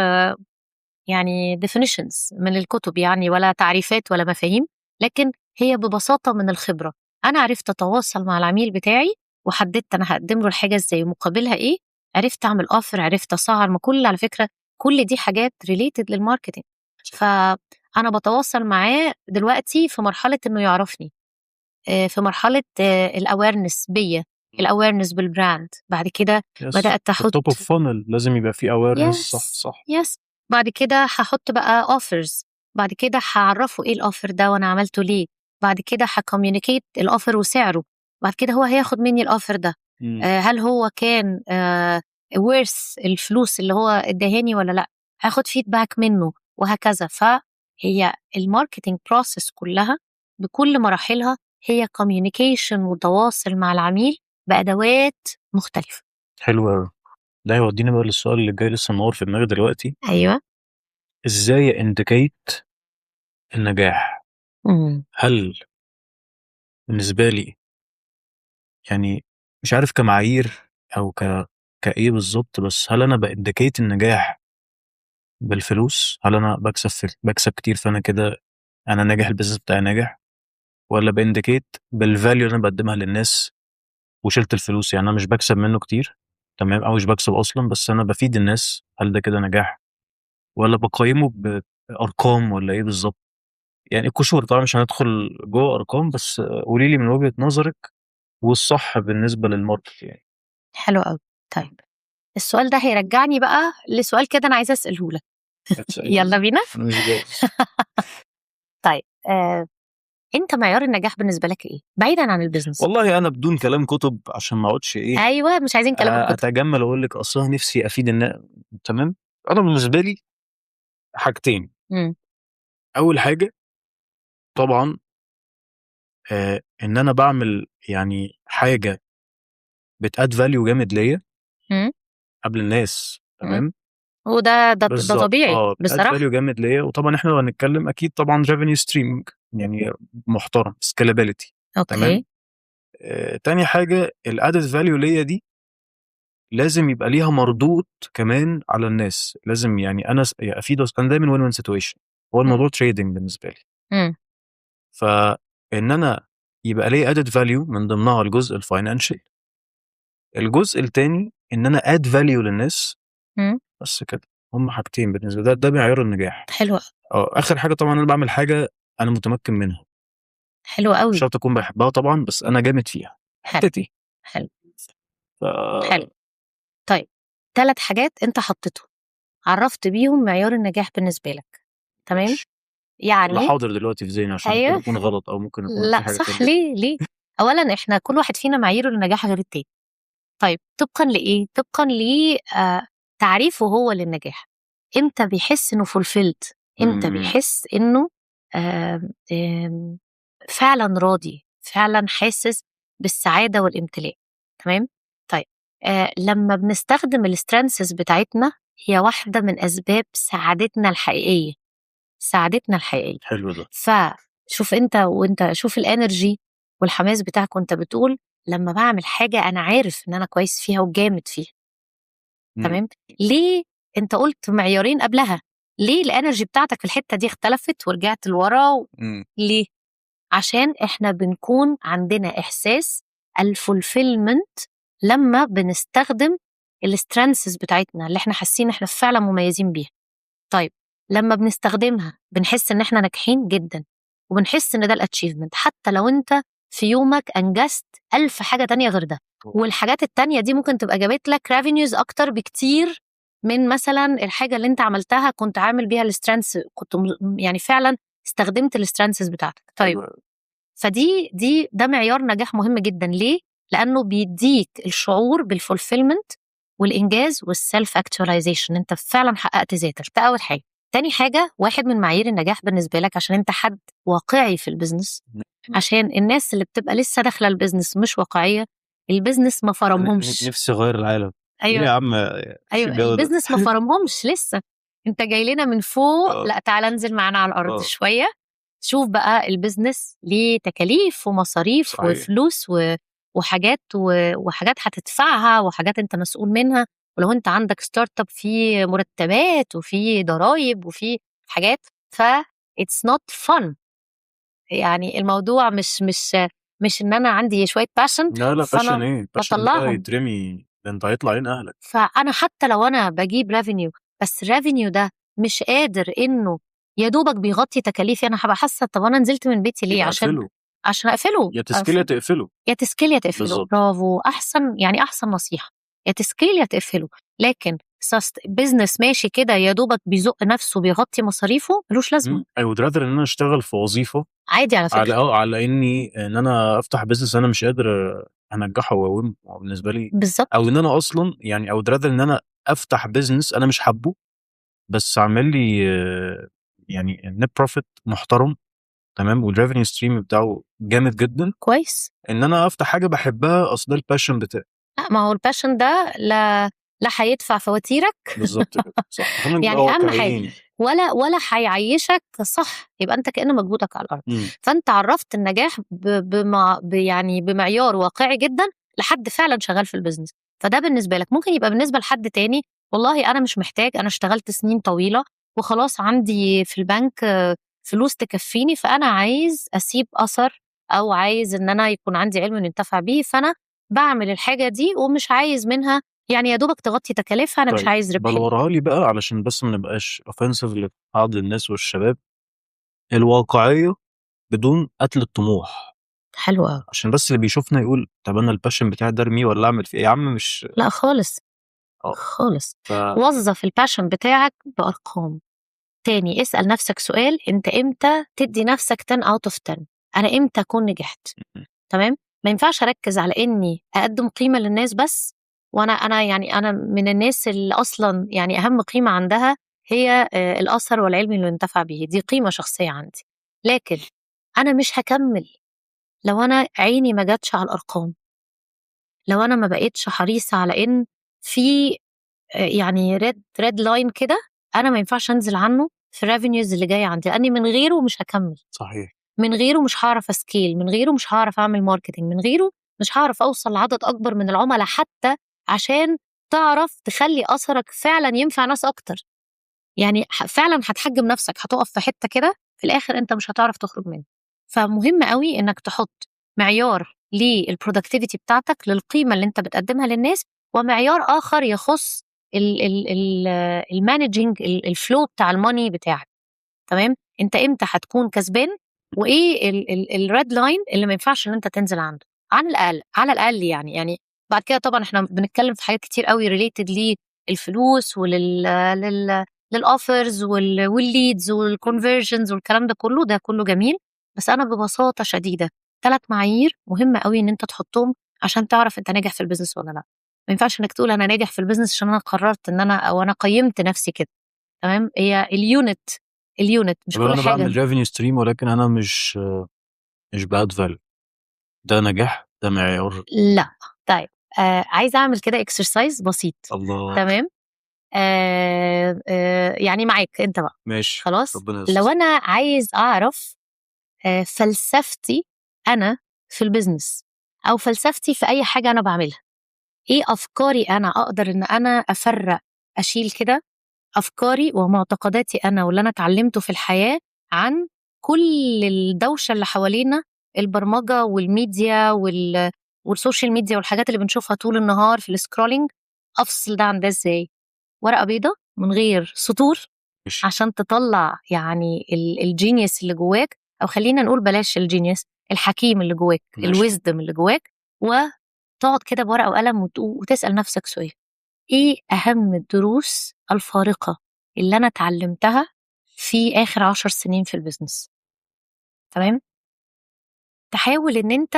يعني definitions من الكتب يعني، ولا تعريفات ولا مفاهيم، لكن هي ببساطة من الخبرة. أنا عرفت أتواصل مع العميل بتاعي، وحددت أنا هقدم له الحاجة إزاي ومقابلها إيه، عرفت أعمل أوفر، عرفت أسعر. ما كل على فكرة كل دي حاجات related للماركتينج. فأنا بتواصل معاه دلوقتي في مرحلة إنه يعرفني، في مرحلة الأويرنس بيا، الأويرنس بالبراند. بعد كده بدأت أحط التوب اوف فانل لازم يبقى فيه اويرنس. صح. يس. بعد كده هحط بقى اوفرز، بعد كده هعرفه ايه الاوفر ده وانا عملته ليه، بعد كده هكوميونيكيت الاوفر وسعره، بعد كده هو هياخد مني الاوفر ده هل هو كان ورث الفلوس اللي هو اداهاني ولا لا، هاخد فيدباك منه، وهكذا. فهي الماركتينج بروسيس كلها بكل مراحلها هي كوميونيكيشن وتواصل مع العميل بأدوات مختلفة. حلو قوي. ده يودينا بقى للسؤال اللي جاي لسه منور في دماغي دلوقتي. ايوه. ازاي انديكيت النجاح؟ هل بالنسبة لي يعني مش عارف كمعايير او كايه بالظبط، بس هل انا بانديكيت النجاح بالفلوس؟ هل انا بكسب كتير فانا كده انا ناجح، البيزنس بتاعي ناجح؟ ولا بانديكيت بالفاليو اللي انا بقدمها للناس وشلت الفلوس، يعني انا مش بكسب منه كتير تمام، او مش بكسب اصلا بس انا بفيد الناس، هل ده كده نجاح؟ ولا بقيمه بارقام ولا ايه بالظبط؟ يعني الكشور طبعا مش هندخل جوه ارقام، بس قولي لي من وجهة نظرك والصح بالنسبة للماركت يعني. حلو قوي. طيب السؤال ده هيرجعني بقى لسؤال كده انا عايزه اساله لك. يلا بينا. انا مش جاهز. طيب انت معيار النجاح بالنسبه لك ايه بعيدا عن البيزنس؟ والله انا بدون كلام كتب عشان ما اقعدش ايه، ايوه مش عايزين كلام الكتب. اتجمل اقول لك اصلا نفسي افيد الناس. تمام. انا بالنسبه لي حاجتين. اول حاجه طبعا ان انا بعمل يعني حاجه بتاد فاليو جامد ليا قبل الناس. تمام. وده طبيعي بتاد بصراحه. فاليو جامد ليا، وطبعا احنا لو هنتكلم اكيد طبعا ريفينيو ستريمينج يعني محترم، سكيلابيلتي. اوكي. تمام. تاني حاجه الادد فاليو ليا دي لازم يبقى ليها مردود كمان على الناس، لازم يعني انا افيد. انا دايما وين سيتويشن، هو الموضوع تريدنج بالنسبه لي. فان انا يبقى لي ادد فاليو من ضمنها الجزء الفاينانشال، الجزء التاني ان انا اد فاليو للناس. بس كده هم حاجتين بالنسبه لي، ده معيار النجاح. حلوه. اخر حاجه طبعا انا بعمل حاجه انا متمكن منها. حلوه قوي. مش شرط اكون بحبها طبعا، بس انا جامد فيها حتتي. حلو. حلو. طيب 3 حاجات انت حطيتهم عرفت بيهم معيار النجاح بالنسبه لك. تمام. يعني لا حاضر دلوقتي في ذهني عشان أيوه. ممكن يكون غلط او ممكن يكون لا في حاجه صح. تانية. ليه اولا احنا كل واحد فينا معاييره للنجاح غير التاني. طيب طبقا لايه؟ طبقا ل تعريفه هو للنجاح. امتى بيحس انه fulfilled، امتى بيحس انه فعلا راضي، فعلا حاسس بالسعادة والامتلاء. تمام. طيب لما بنستخدم السترينثز بتاعتنا هي واحدة من أسباب سعادتنا الحقيقية. حلو ده. فشوف وانت شوف الانرجي والحماس بتاعك وانت بتقول لما بعمل حاجة أنا عارف إن أنا كويس فيها وجامد فيها. تمام. ليه انت قلت معيارين قبلها؟ ليه الانرجي بتاعتك في الحتة دي اختلفت ورجعت لورا؟ ليه؟ عشان احنا بنكون عندنا احساس الفولفيلمنت لما بنستخدم السترينثز بتاعتنا اللي احنا حاسين احنا فعلا مميزين بيها. طيب لما بنستخدمها بنحس ان احنا ناجحين جدا، وبنحس ان ده الاتشيفمنت حتى لو انت في يومك انجزت 1000 حاجة تانية غير ده. والحاجات التانية دي ممكن تبقى جابت لك ريفينيوز اكتر بكتير من مثلا الحاجة اللي انت عملتها كنت عامل بيها السترينث، كنت يعني فعلا استخدمت السترينثز بتاعتك. طيب ده معيار نجاح مهم جدا. ليه؟ لأنه بيديك الشعور بالفولفيلمنت والإنجاز والسيلف اكتواليزيشن، انت فعلا حققت ذاتك. ده أول حاجة. تاني حاجة، واحد من معايير النجاح بالنسبة لك عشان انت حد واقعي في البيزنس، عشان الناس اللي بتبقى لسه داخلة البيزنس مش واقعية، البيزنس ما فرمهمش. نفسي اغير العالم. أيوة. يا عم البيزنس ما فرمهمش لسه. انت جاي لنا من فوق، لا تعال انزل معانا على الأرض شوية. شوف بقى البيزنس ليه تكاليف ومصاريف صحيح. وفلوس وحاجات وحاجات هتدفعها وحاجات انت مسؤول منها. ولو انت عندك ستارت اب في مرتبات وفي ضرائب وفي حاجات، ف it's not fun. يعني الموضوع مش ان انا عندي شويه باشن. لا باشن ايه؟ باشن ده بطلعهم. يترمي، ده انت هيطلع عين اهلك. فانا حتى لو انا بجيب ريفينيو بس الريفينيو ده مش قادر انه يا دوبك بيغطي تكاليفي، انا هبقى حاسه طب انا نزلت من بيتي ليه؟ عشان اقفله. يا تسكيل يا تقفله. يا تسكيل يا تقفله. بالظبط. برافو، احسن يعني احسن نصيحه، يا تسكيل يا تقفله. لكن بيزنس ماشي كده يا دوبك بيزق نفسه بيغطي مصاريفه ملوش لازمه. I would rather ان انا اشتغل في وظيفه عادي على فكره، على ان انا افتح بيزنس انا مش قادر انجحه واقومه بالنسبه لي. بالظبط. او ان انا اصلا يعني I would rather ان انا افتح بيزنس انا مش حابه بس اعمل لي يعني نت بروفيت محترم، تمام، والريفينيو ستريم بتاعه جامد جدا، كويس. ان انا افتح حاجه بحبها، اصل ده الباشن بتاعي. لا ما هو الباشن ده لا هيدفع فواتيرك بالظبط كده، صح. يعني اهم حاجه ولا هيعيشك صح، يبقى انت كأن مجهودك على الارض. فانت عرفت النجاح يعني بمعيار واقعي جدا لحد فعلا شغال في البيزنس. فده بالنسبه لك ممكن يبقى بالنسبه لحد تاني والله انا مش محتاج، انا اشتغلت سنين طويله وخلاص عندي في البنك فلوس تكفيني، فانا عايز اسيب اثر او عايز ان انا يكون عندي علم ينتفع بيه، فانا بعمل الحاجه دي ومش عايز منها يعني يا دوبك تغطي تكاليفها، انا مش عايز ربح. بلورها لي بقى علشان بس ما نبقاش اوفنسيف لبعض الناس والشباب، الواقعيه بدون قتل الطموح. حلو قوي. عشان بس اللي بيشوفنا يقول طب انا الباشن بتاعي ده ارميه ولا اعمل فيه ايه؟ يا عم مش لا خالص. خالص. وظف الباشن بتاعك بارقام. تاني اسأل نفسك سؤال، انت امتى تدي نفسك 10 out of 10؟ انا امتى اكون نجحت؟ تمام. ما ينفعش اركز على اني اقدم قيمه للناس بس، وانا يعني انا من الناس اللي اصلا يعني اهم قيمه عندها هي الاثر والعلم اللي ينتفع به، دي قيمه شخصيه عندي. لكن انا مش هكمل لو انا عيني ما جاتش على الارقام، لو انا ما بقيتش حريصه على ان في يعني ريد لاين كده انا ما ينفعش انزل عنه في الريفينيوز اللي جايه عندي، لاني من غيره مش هكمل. صحيح. من غيره مش هعرف اسكيل، من غيره مش هعرف اعمل ماركتنج، من غيره مش هعرف اوصل لعدد اكبر من العملاء، حتى عشان تعرف تخلي اثرك فعلا ينفع ناس اكتر. يعني فعلا هتحجم نفسك، هتقف في حته كده في الاخر انت مش هتعرف تخرج منها. فمهم قوي انك تحط معيار للبرودكتيفيتي بتاعتك، للقيمه اللي انت بتقدمها للناس، ومعيار اخر يخص المانجنج الفلو بتاع الماني بتاعك. تمام. انت امتى هتكون كسبان، وايه الريد لاين اللي ما ينفعش ان انت تنزل عنده على الاقل يعني بعد كده طبعا احنا بنتكلم في حاجات كتير قوي ريليتد للفلوس للاوفرز والليدز والكونفرجنز والكلام ده كله جميل. بس انا ببساطه شديده 3 معايير مهمه قوي ان انت تحطهم عشان تعرف انت ناجح في البيزنس ولا لا. ما ينفعش انك تقول انا ناجح في البيزنس عشان انا قررت ان انا او انا قيمت نفسي كده. تمام. هي اليونت مش كل انا حاجه. بعمل ريفينيو ستريم ولكن انا مش باد فاليو، ده نجاح ده معيار. لا. طيب عايزه اعمل كده اكسرسايز بسيط. الله. تمام. يعني معاك انت بقى. ماشي، خلاص. ربنا لو يستر. انا عايز اعرف فلسفتي انا في البيزنس او فلسفتي في اي حاجه انا بعملها، ايه افكاري انا اقدر ان انا افرق اشيل كده افكاري ومعتقداتي انا واللي انا اتعلمته في الحياه عن كل الدوشه اللي حوالينا، البرمجه والميديا والسوشيال ميديا والحاجات اللي بنشوفها طول النهار في السكرولينج. افصل ده عن ده ازاي؟ ورقه بيضه من غير سطور ماشي. عشان تطلع يعني الجينيوس اللي جواك، او خلينا نقول بلاش الجينيوس، الحكيم اللي جواك، ماشي. الويزدم اللي جواك، وتقعد كده بورقه وقلم وتسال نفسك سؤال: ايه اهم الدروس الفارقه اللي انا اتعلمتها في اخر 10 سنين في البيزنس؟ تمام. تحاول ان انت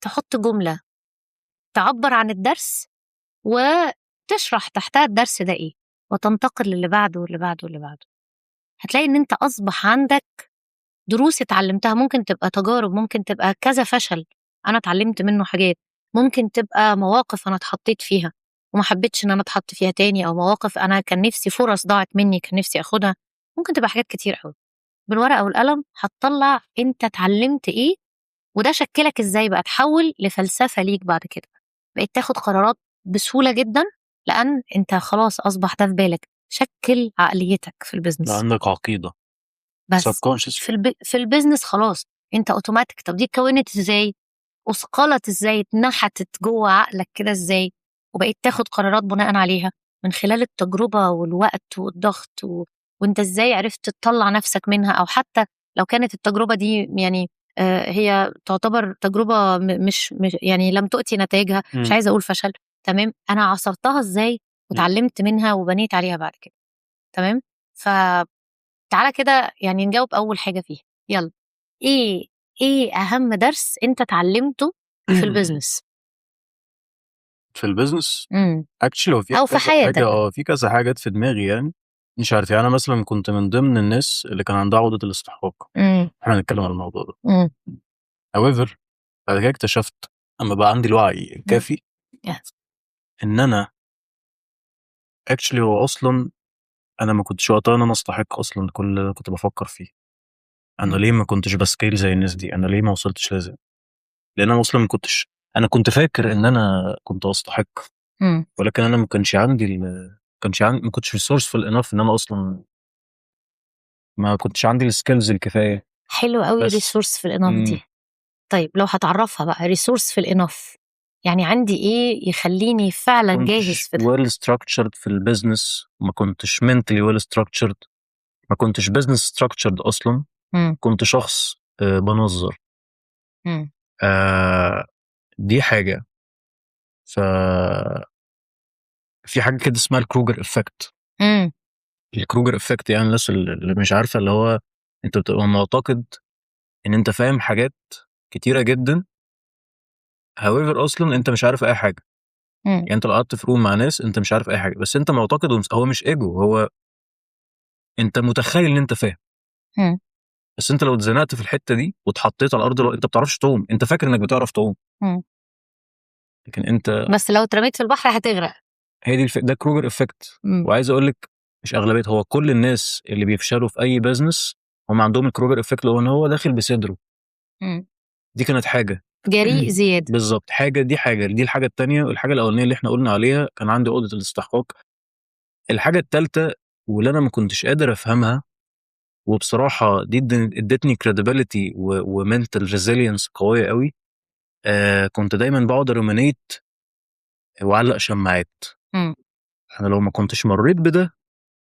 تحط جمله تعبر عن الدرس وتشرح تحتها الدرس ده ايه، وتنتقل للي بعده واللي بعده واللي بعده. هتلاقي ان انت اصبح عندك دروس اتعلمتها، ممكن تبقى تجارب، ممكن تبقى كذا فشل انا اتعلمت منه حاجات، ممكن تبقى مواقف انا اتحطيت فيها وما حبيتش ان انا اتحط فيها تاني، او مواقف انا كان نفسي فرص ضاعت مني كان نفسي اخدها. ممكن تبقى حاجات كتير قوي. بالورقة والقلم هتطلع انت اتعلمت ايه، وده شكلك ازاي بقى تحول لفلسفة ليك بعد كده. بقيت تاخد قرارات بسهولة جدا لان انت خلاص اصبح ده في بالك. شكل عقليتك في لا، البيزنس. عندك عقيدة بس subconscious. في البيزنس خلاص انت اوتوماتيك. طب دي اتكونت ازاي؟ اثقلت ازاي؟ اتنحتت جوه عقلك كده ازاي؟ وبقيت تاخد قرارات بناء عليها من خلال التجربة والوقت والضغط وانت ازاي عرفت تطلع نفسك منها، او حتى لو كانت التجربة دي يعني هي تعتبر تجربة مش يعني لم تؤتي نتائجها، مش عايزة اقول فشل. تمام. انا عصرتها ازاي وتعلمت منها وبنيت عليها بعد كده. تمام. تعالى كده يعني نجاوب أول حاجة فيها. يلا. إيه إيه أهم درس أنت اتعلمته في البيزنس؟ في البيزنس امم اكشلي هو في أو في كذا حاجة، حياتك بقى. في كذا حاجة جت في دماغي يعني. مش عارف يعني، انا مثلا كنت من ضمن الناس اللي كان عندها عقدة الاستحقاق. امم احنا هنتكلم عن الموضوع ده. امم however بعد كده اكتشفت اما بقى عندي الوعي الكافي Yes. ان انا اكشلي هو اصلا انا ما كنتش وقتها انا استحق اصلا كل اللي كنت بفكر فيه. انا ليه ما كنتش بسكيل زي الناس دي؟ انا ليه ما وصلتش لازم؟ لان انا اصلا ما كنتش، انا كنت فاكر ان انا كنت استحق، امم ولكن انا ما كانش عندي ما كنتش ريسورسفul انف ان انا اصلا ما كنتش عندي السكيلز الكفايه. حلو قوي بس ريسورس في الاناف دي. طيب لو هتعرفها بقى ريسورس في الاناف، يعني عندي ايه يخليني فعلا جاهز كنتش في ده؟ well structured في البيزنس، ما كنتش mentally well structured، ما كنتش business structured اصلا. امم كنت شخص بنظر. امم آه، دي حاجه. ف في حاجه كده اسمها الكروجر افكت. امم الكروجر افكت يعني الناس اللي مش عارفه، اللي هو انت بتبقى معتقد ان انت فاهم حاجات كتيره جدا، however اصلا انت مش عارف اي حاجه. يعني انت لو قعدت في روم مع ناس انت مش عارف اي حاجه، بس انت معتقد هو مش ايجو، هو انت متخيل ان انت فاهم. امم بس انت لو اتزنقت في الحته دي واتحطيت على الارض، لو انت بتعرفش تعوم انت فاكر انك بتعرف تعوم، امم لكن انت بس لو اترميت في البحر هتغرق. هي دي ده كروجر افكت. امم وعايز اقول لك مش اغلبيه، هو كل الناس اللي بيفشلوا في اي بزنس هم عندهم الكروجر افكت، اللي هو ان هو داخل بصدره. امم دي كانت حاجه. جريء زيادة. بالظبط، حاجه دي حاجه، دي الحاجه التانيه. والحاجه الاولانيه اللي احنا قلنا عليها كان عندي عقده الاستحقاق. الحاجه التالته واللي انا ما كنتش قادر افهمها، وبصراحه دي ادتني كريديبيليتي ومنتال ريزيلينس قويه قوي. كنت دايما بقعد رومانيت واعلق شماعات. امم انا لو ما كنتش مريت بده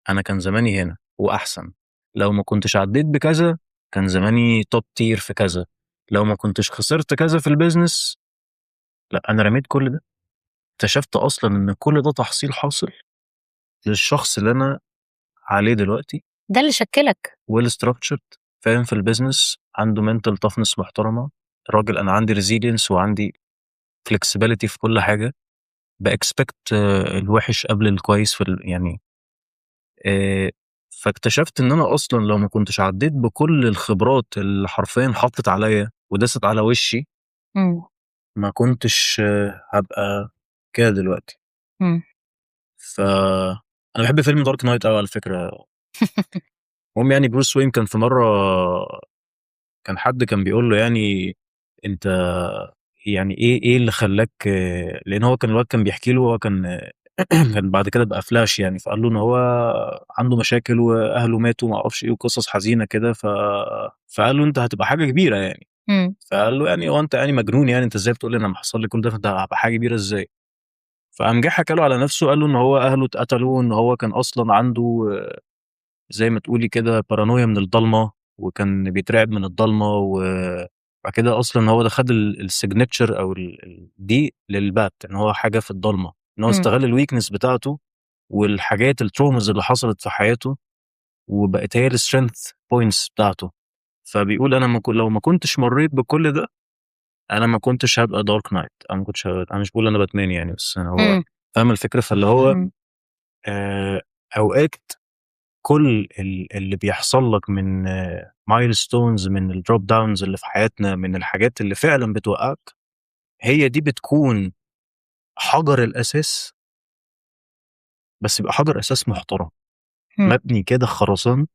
انا كان زماني هنا واحسن. لو ما كنتش عديت بكذا كان زماني توب تير في كذا. لو ما كنتش خسرت كذا في البيزنس، لا انا رميت كل ده. اكتشفت اصلا ان كل ده تحصيل حاصل للشخص اللي انا عليه دلوقتي. ده اللي شكلك. ويل ستراكتشرد، فاهم في البيزنس، عنده منتال تفنس محترمه. الراجل انا عندي ريزيلينس وعندي فلكسبيليتي في كل حاجه. باكسبكت الوحش قبل الكويس في يعني فاكتشفت ان انا اصلا لو ما كنتش عديت بكل الخبرات اللي حرفيا حطت عليا ودست على وشي، امم ما كنتش هبقى كده دلوقتي. مم. انا بحب فيلم دارك نايت قوي على فكره. المهم يعني بروس وين كان في مره، كان حد كان بيقول له يعني انت يعني ايه اللي خلاك، لان هو كان الواد كان بيحكي له، هو كان كان بعد كده بقى فلاش يعني، فقال له ان هو عنده مشاكل واهله ماتوا ما اعرفش ايه وقصص حزينه كده، فقال له انت هتبقى حاجه كبيره يعني. مم. فقال له يعني هو انت يعني مجنون يعني، انت ازاي بتقول لي انا ما حصل لي كل ده، فانت هبقى حاجه كبيره ازاي؟ فقام جه حكى له على نفسه، قال له ان هو اهله اتقتلوا، وان هو كان اصلا عنده زي ما تقولي كده بارانويا من الضلمه، وكان بيترعب من الضلمه، وبعد كده اصلا هو ده خد السيجنتشر او دي للبات، ان هو حاجه في الضلمه، ان هو مم. استغل الويكنس بتاعته والحاجات الترومز اللي حصلت في حياته، وبقت هي السترينث بوينتس بتاعته. فبيقول انا لو ما كنتش مريت بكل ده، انا ما كنتش هبقى دارك نايت، انا ما كنتش انا مش بقول انا باتمان يعني، بس انا هو مم. فاهم الفكره. فاللي هو مم. آه اوقات كل اللي بيحصل لك من مايلستونز، من الدروب داونز اللي في حياتنا، من الحاجات اللي فعلا بتوقعك، هي دي بتكون حجر الاساس، بس يبقى حجر اساس محترم مم. مبني كده خرسان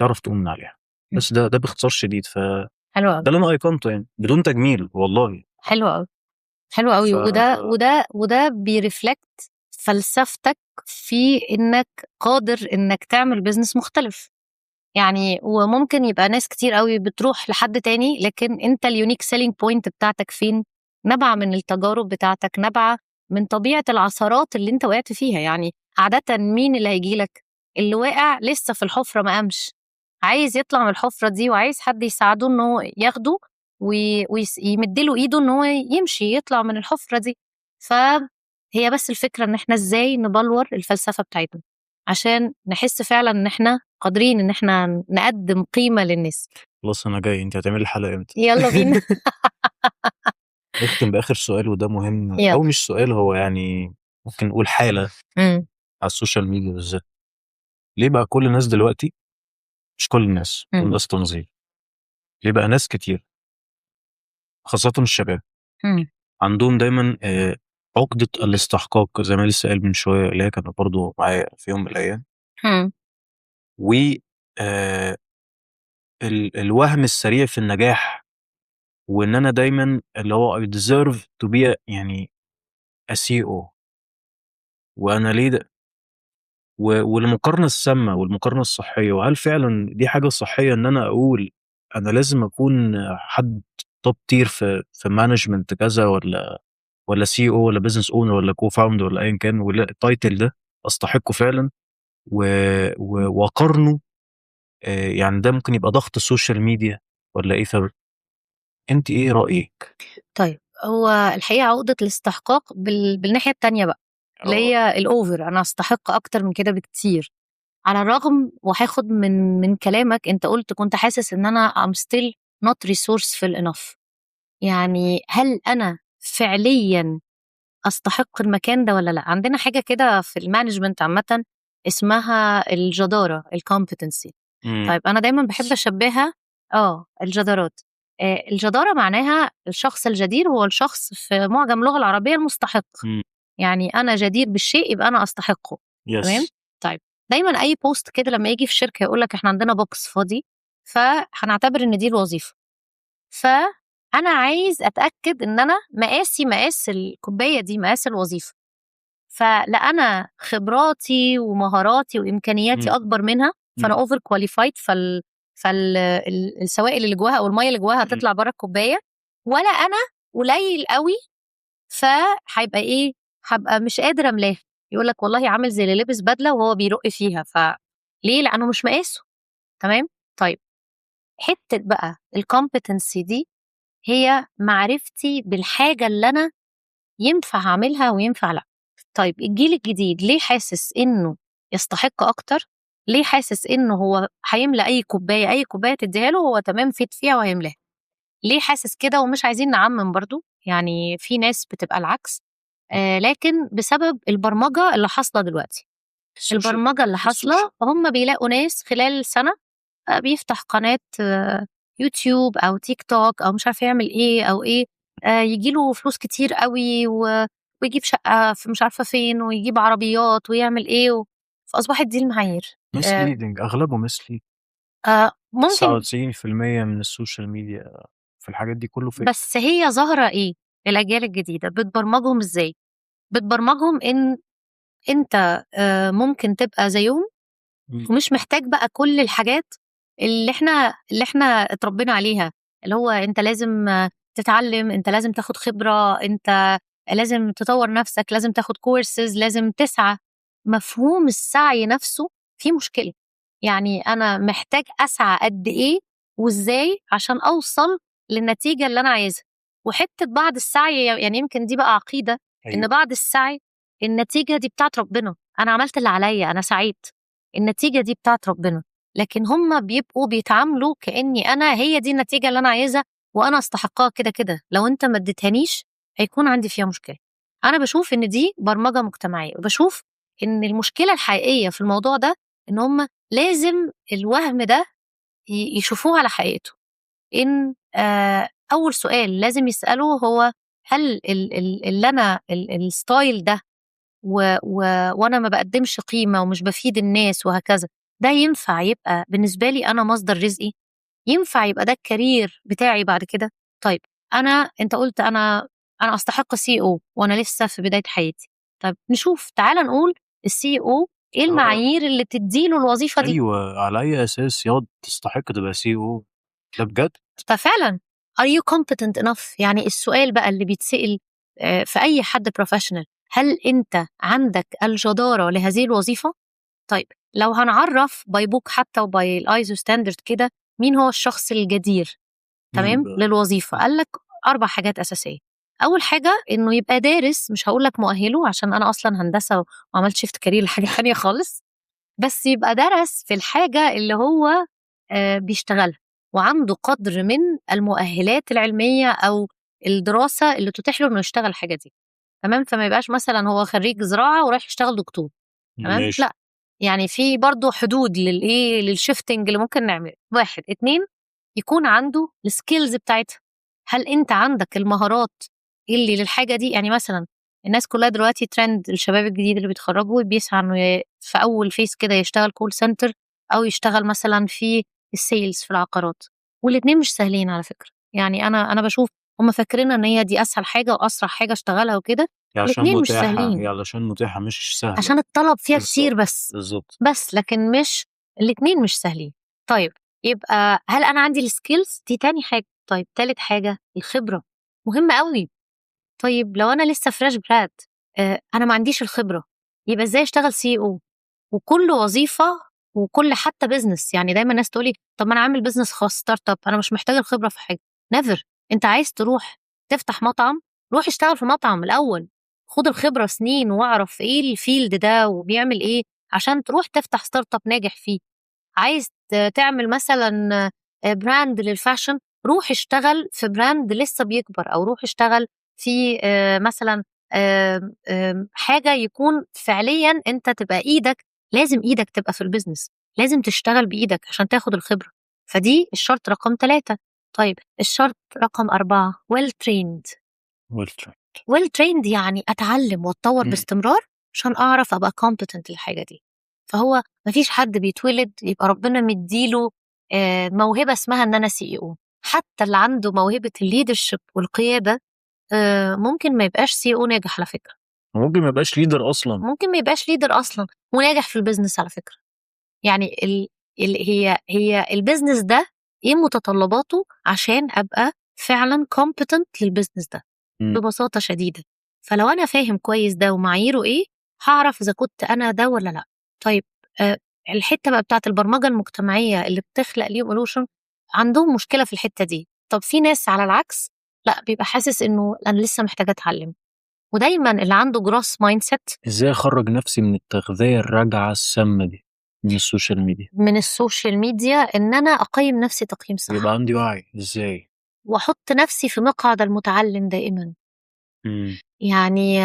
تعرف تقوم من عليها. مم. بس ده باختصار شديد، فده حلو قوي. اللي انا ايقنته يعني بدون تجميل والله. حلو قوي. حلو قوي. ف وده بيرفلكت فلسفتك في انك قادر انك تعمل بيزنس مختلف. يعني وممكن يبقى ناس كتير قوي بتروح لحد تاني، لكن انت اليونيك سيلينج بوينت بتاعتك فين؟ نبع من التجارب بتاعتك، نبع من طبيعة العثرات اللي انت وقعت فيها. يعني عادة مين اللي هيجيلك؟ اللي واقع لسه في الحفرة ما قامش، عايز يطلع من الحفرة دي وعايز حد يساعده ان هو ياخده ويمدله ايده ان هو يمشي يطلع من الحفرة دي. فهي بس الفكرة ان احنا ازاي نبلور الفلسفة بتاعتنا عشان نحس فعلا ان احنا قادرين ان احنا نقدم قيمة للناس. خلاص انا جاي، انت هتعملي الحلقه امتى؟ يلا بينا. نختم باخر سؤال، وده مهم، يلا. او مش سؤال، هو يعني ممكن نقول حاله امم. على السوشيال ميديا بالذات. ليه بقى كل الناس دلوقتي، مش كل الناس، كل امم. الناس تنظير، ليه بقى ناس كتير خاصة الشباب امم. عندهم دايما عقدة الاستحقاق، زي ما لسه قايل من شوية، اللي هي كانت برضه معايا في يوم من الأيام، امم. و الوهم السريع في النجاح، وإن أنا دايما اللي هو I deserve to be يعني a CEO، وأنا ليه ده، والمقارنة السامة والمقارنة الصحية، وهل فعلا دي حاجة صحية إن أنا أقول أنا لازم أكون حد توب تير في مانجمنت كذا، ولا سي او، ولا بزنس اونر، ولا كو فاوندر، ولا ايا كان، ولا التايتل ده استحقه فعلا، وقارنه، يعني ده ممكن يبقى ضغط السوشيال ميديا ولا ايه؟ انت ايه رايك؟ طيب، هو الحقيقة عقدة الاستحقاق بالناحية التانية بقى، اللي اه. هي الأوفر، أنا أستحق أكتر من كده بكتير. على الرغم وهاخد من كلامك، أنت قلت كنت حاسس إن أنا I'm still not resourceful enough. يعني هل أنا فعليا أستحق المكان ده ولا لأ؟ عندنا حاجة كده في المانجمنت عامة اسمها الجدارة، الكومبتنسي. امم. طيب أنا دايما بحب أشبهها الجدارات. الجدارة معناها الشخص الجدير هو الشخص في معجم اللغة العربية المستحق. امم. يعني أنا جدير بالشيء يبقى أنا أستحقه. تمام؟ يس. طيب، دايما أي بوست كده لما يجي في شركة يقول لك إحنا عندنا بوكس فاضي، فهنعتبر إن دي الوظيفة. فأنا عايز أتأكد إن أنا مقاسي مقاس الكوباية دي، مقاس الوظيفة. فلا أنا خبراتي ومهاراتي وإمكانياتي امم. أكبر منها، فأنا أوفر كواليفايد، السوائل اللي جواها أو المية اللي جواها هتطلع بره الكوباية، ولا أنا قليل قوي. فهيبقى إيه؟ هبقى مش قادر أملاها. يقول لك والله عامل زي اللي لابس بدلة وهو بيرق فيها، فليه؟ لأنه مش مقاسه. تمام؟ طيب، حتة بقى الكومبتنسي دي هي معرفتي بالحاجة اللي أنا ينفع أعملها وينفع لأ. طيب، الجيل الجديد ليه حاسس إنه يستحق أكتر؟ ليه حاسس إنه هو هيملى أي كوباية، أي كوباية تديها له هو تمام فيت فيها وهيملاها؟ ليه حاسس كده؟ ومش عايزين نعمم برضو، يعني في ناس بتبقى العكس. لكن بسبب البرمجة اللي حاصلة دلوقتي، البرمجة اللي حاصلة هم بيلاقوا ناس خلال سنة بيفتح قناة يوتيوب أو تيك توك أو مش عارف يعمل إيه أو إيه، يجيله فلوس كتير قوي ويجيب شقة في مش عارفة فين ويجيب عربيات ويعمل ايه فأصبحت دي المعايير. misleading، أغلبه misleading. ممكن 99% من السوشيال ميديا في الحاجات دي كله فيك. بس هي ظاهرة ايه الأجيال الجديدة بتبرمجهم ازاي؟ بتبرمجهم ان انت ممكن تبقى زيهم ومش محتاج بقى كل الحاجات اللي احنا اتربينا عليها، اللي هو انت لازم تتعلم، انت لازم تاخد خبرة، انت لازم تطور نفسك، لازم تاخد كورسز، لازم تسعى. مفهوم السعي نفسه فيه مشكلة. يعني انا محتاج اسعى قد ايه وازاي عشان اوصل للنتيجة اللي انا عايزها. وحتة بعد السعي يعني يمكن دي بقى عقيدة، ان أيوه. بعد السعي النتيجة دي بتاعت ربنا. انا عملت اللي عليا، انا سعيت، النتيجة دي بتاعت ربنا. لكن هم بيبقوا بيتعاملوا كأني أنا هي دي النتيجة اللي أنا عايزها وأنا استحقها كده كده، لو أنت ما اديتهانيش هيكون عندي فيها مشكلة. أنا بشوف إن دي برمجة مجتمعية، وبشوف إن المشكلة الحقيقية في الموضوع ده إن هم لازم الوهم ده يشوفوه على حقيقته. إن أول سؤال لازم يسألوه هو هل اللي أنا الستايل ده وأنا ما باقدّمش قيمة ومش بافيد الناس وهكذا، ده ينفع يبقى بالنسبة لي أنا مصدر رزقي؟ ينفع يبقى ده الcareer بتاعي بعد كده؟ طيب أنت قُلت أنا أستحق CEO وأنا لسه في بداية حياتي. طيب نشوف، تعالَ نقول الCEO إيه المعايير اللي تدّي له الوظيفة دي؟ أيوه، على أي أساس ياض تستحق تبقى CEO؟ ده بجد؟ ففعلًا are you competent enough؟ يعني السؤال بقى اللي بيتسأل في أي حد professional، هل أنت عندك الجدارة لهذه الوظيفة؟ طيب لو هنعرّف by book حتى وby الISO standard كده مين هو الشخص الجدير مين تمام بقى؟ للوظيفة، قال لك 4 حاجات أساسية. أول حاجة إنه يبقى دارس، مش هاقول لك مؤهله عشان أنا أصلًا هندسة وعملت shift career لحاجة تانية خالص، بس يبقى درس في الحاجة اللي هو بيشتغلها، وعنده قدر من المؤهلات العلمية أو الدراسة اللي تتيح له إنه يشتغل الحاجة دي، تمام؟ فما يبقاش مثلًا هو خريج زراعة ورايح يشتغل دكتور، تمام؟ ماشي. لأ، يعني في برضه حدود للshifting اللي ممكن نعمله. 1، 2 يكون عنده الskills بتاعتها. هل أنت عندك المهارات اللي للحاجة دي؟ يعني مثلًا الناس كلها دلوقتي trend الشباب الجديد اللي بيتخرجوا بيسعى إنه في أول phase كده يشتغل call center أو يشتغل مثلًا في الsales في العقارات، والاتنين مش سهلين على فكرة. يعني أنا باشوف هُم فاكرين إن هي دي أسهل حاجة وأسرع حاجة اشتغلها وكده، هي عشان الاتنين مش متاحة، سهلين. مش سهلة. عشان الطلب فيها كتير بالضبط، بس، بالضبط. لكن مش الاتنين مش سهلين. طيب يبقى هل أنا عندي الskills؟ دي تاني حاجة. طيب تالت حاجة الخبرة، مهمة أوي. طيب لو أنا لسه fresh grad أنا ما عنديش الخبرة، يبقى إزاي أشتغل CEO؟ وكل وظيفة وكل حتى business، يعني دايمًا الناس تقول لي طب ما أنا أعمل business خاص startup أنا مش محتاجة الخبرة في حاجة. never. أنت عايز تروح تفتح مطعم، روح اشتغل في مطعم الأول، خُد الخبرة سنين واعرف إيه الfield ده وبيعمل إيه عشان تروح تفتح startup ناجح فيه. عايز تعمل مثلًا brand للfashion، روح اشتغل في brand لسه بيكبر، أو روح اشتغل في مثلًا حاجة يكون فعليًا أنت تبقى لازم إيدك تبقى في الbusiness، لازم تشتغل بإيدك عشان تاخد الخبرة. فدي الشرط رقم 3. طيب الشرط رقم 4 well trained. well trained. well trained يعني أتعلم وأتطور إمم. باستمرار عشان أعرف أبقى competent للحاجة دي. فهو ما فيش حد بيتولد يبقى ربنا مدّي له موهبة اسمها إن أنا CEO. حتى اللي عنده موهبة الleadership والقيادة ممكن ما يبقاش CEO ناجح على فكرة، وممكن ما يبقاش leader أصلًا. ممكن ما يبقاش leader أصلًا وناجح في الbusiness على فكرة. يعني هي الbusiness ده إيه متطلباته عشان أبقى فعلًا competent للbusiness ده، إمم. ببساطة شديدة. فلو أنا فاهم كويس ده ومعاييره إيه، هاعرف إذا كنت أنا ده والّا لأ. طيب الحتّة بقى بتاعة البرمجة المجتمعية اللي بتخلق ليه evolution عندهم مشكلة في الحتّة دي. طب في ناس على العكس لأ، بيبقى حاسس إنه أنا لسه محتاج أتعلم. ودايمًا اللي عنده growth mindset إزاي أخرّج نفسي من التغذية الراجعة السامة دي من السوشيال ميديا؟ من السوشيال ميديا إن أنا أقيّم نفسي تقييم يبقى صح، عندي وعي، إزاي؟ وأحُط نفسي في مقعد المتعلم دائمًا. إمم. يعني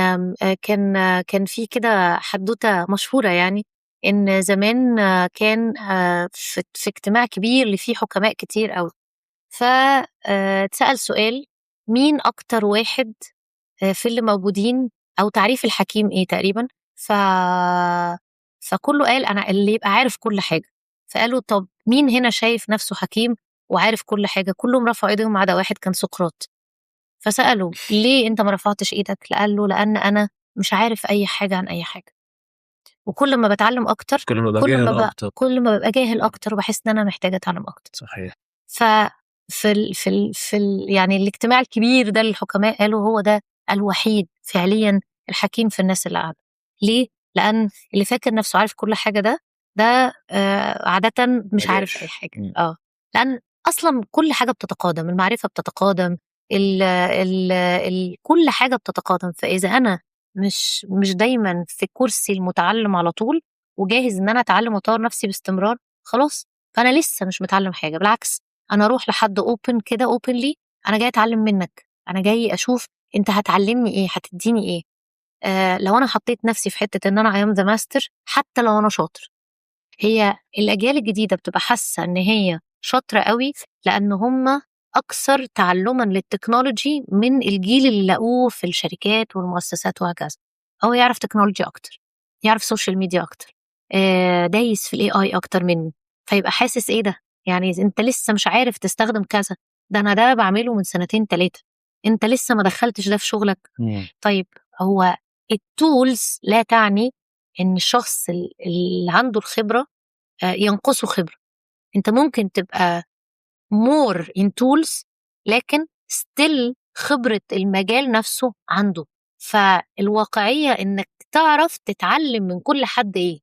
كان في كده حدوتة مشهورة يعني، إن زمان كان في اجتماع كبير اللي فيه حكماء كتير أوي، ف اتسأل سؤال مين أكتر واحد في اللي موجودين، أو تعريف الحكيم إيه تقريبا. فكله قال أنا اللي يبقى عارف كل حاجة. فقالوا طب مين هنا شايف نفسه حكيم وعارف كل حاجة؟ كلهم رفعوا إيديهم ما عدا واحد كان سقراط. فسأله ليه أنت ما رفعتش إيدك؟ قال له لأن أنا مش عارف أي حاجة عن أي حاجة، وكل ما بتعلم أكتر كل ما كل ما ببقى جاهل أكتر وبحس إن أنا محتاجة أتعلم أكتر. صحيح. يعني الاجتماع الكبير ده الحكماء قالوا هو ده الوحيد فعليا الحكيم في الناس اللي قاعدة. ليه؟ لأن اللي فاكر نفسه عارف كل حاجة ده عادة مش عارف أي حاجة. لأن أصلا كل حاجة بتتقادم، المعرفة بتتقادم، كل حاجة بتتقادم. فإذا أنا مش دايما في كرسي المتعلم على طول وجاهز إن أنا أتعلم وأطور نفسي باستمرار، خلاص فأنا لسه مش متعلم حاجة. بالعكس، أنا أروح لحد open كده openly، أنا جاي أتعلم منك، أنا جاي أشوف أنت هتعلمني إيه، هتديني إيه. لو أنا حطيت نفسي في حتة إن أنا I am the master، حتى لو أنا شاطر، هي الأجيال الجديدة بتبقى حاسة إن هي شاطرة قوي لأن هم أكثر تعلما للتكنولوجي من الجيل اللي لقوه في الشركات والمؤسسات وهكذا. هو يعرف تكنولوجي أكتر، يعرف سوشيال ميديا أكتر، دايس في الاي اي أكتر منه. فيبقى حاسس إيه ده، يعني أنت لسه مش عارف تستخدم كذا، ده أنا ده بعمله من 2-3 أنت لسه ما دخلتش ده في شغلك. طيب هو التولز لا تعني إن الشخص اللي عنده الخبرة ينقصه خبرة. انت ممكن تبقى more in tools لكن still خبرة المجال نفسه عنده. فالواقعية انك تعرف تتعلم من كل حد ايه.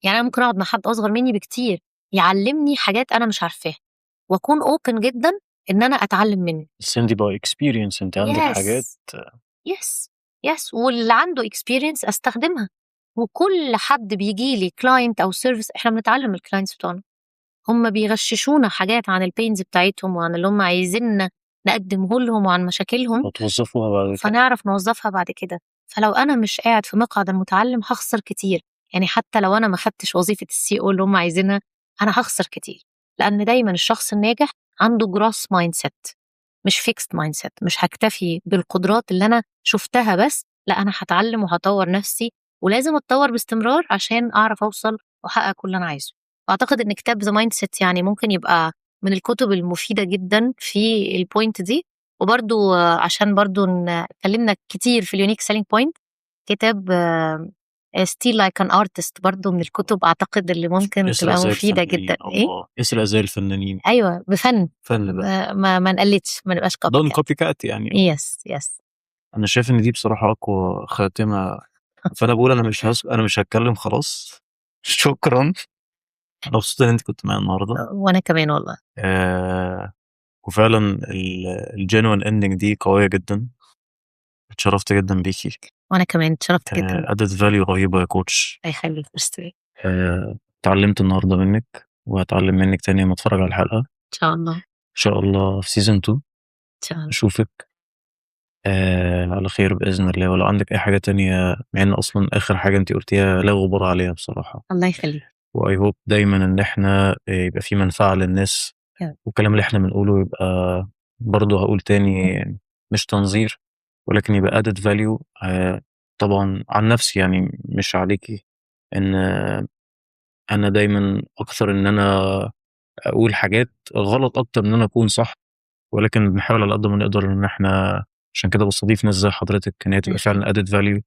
يعني انا ممكن اقعد مع حد اصغر مني بكتير يعلمني حاجات انا مش عارفاها واكون open جدا ان انا اتعلم منه. بس انت باي اكسبيرينس انت عندك حاجات. يس واللي عنده experience استخدمها. وكل حد بيجي لي كلاينت او سيرفيس، احنا بنتعلم الكلاينتس بتوعنا، هم بيغششونا حاجات عن البينز بتاعتهم وعن اللي هم عايزيننا نقدمه لهم وعن مشاكلهم، وتوظفوها بعد كده، فنعرف نوظفها بعد كده. فلو انا مش قاعد في مقعد المتعلم هخسر كتير. يعني حتى لو انا ما خدتش وظيفة السي او اللي هم عايزينها انا هخسر كتير، لان دايما الشخص الناجح عنده جروس مايند سيت مش فيكست مايند سيت. مش هكتفي بالقدرات اللي انا شفتها بس، لا انا هتعلم وهطور نفسي، ولازم اتطور باستمرار عشان اعرف اوصل واحقق كل اللي انا عايزه. اعتقد ان كتاب ذا مايند سيت يعني ممكن يبقى من الكتب المفيدة جدا في البوينت دي. وبرضو عشان برضو اتكلمنا كتير في اليونيك سيلينج بوينت، كتاب ستيل لايك ان ارتست برضو من الكتب اعتقد اللي ممكن تبقى مفيدة جدا. ايه يسرق زي الفنانين. ايوه بفن بقى. ما نقلتش، ما نبقاش دون كوبي كات يعني. يس انا شايف ان دي بصراحة اقوى خاتمة. فانا بقول انا مش هتكلم خلاص. شكرا. انا مبسوط ان انت كنت معايا النهارده. وانا كمان والله. وفعلا الجينوين اندنج دي قوية جدا. اتشرفت جدا بيكي. وانا كمان اتشرفت جدا. ادت فاليو رهيبة يا كوتش. اي خليك مستري. اتعلمت النهارده منك وهتعلم منك تاني لما اتفرج على الحلقة. ان شاء الله. ان شاء الله في سيزون 2 ان شاء الله اشوفك على خير بإذن الله. ولو عندك اي حاجة تانية، مع ان اصلا اخر حاجة انت قلتيها لا غبار عليها بصراحة. الله يخليك. واي هوب دايما ان احنا يبقى في منفعة للناس، والكلام اللي احنا بنقوله يبقى برضه هقول تاني مش تنظير، ولكن يبقى added value. طبعا عن نفسي يعني مش عليكي، ان انا دايما اكثر ان انا اقول حاجات غلط اكتر من ان انا اكون صح، ولكن بنحاول على قد ما نقدر ان احنا عشان كده بستضيف ناس زي حضرتك ان هي تبقى فعلا added value.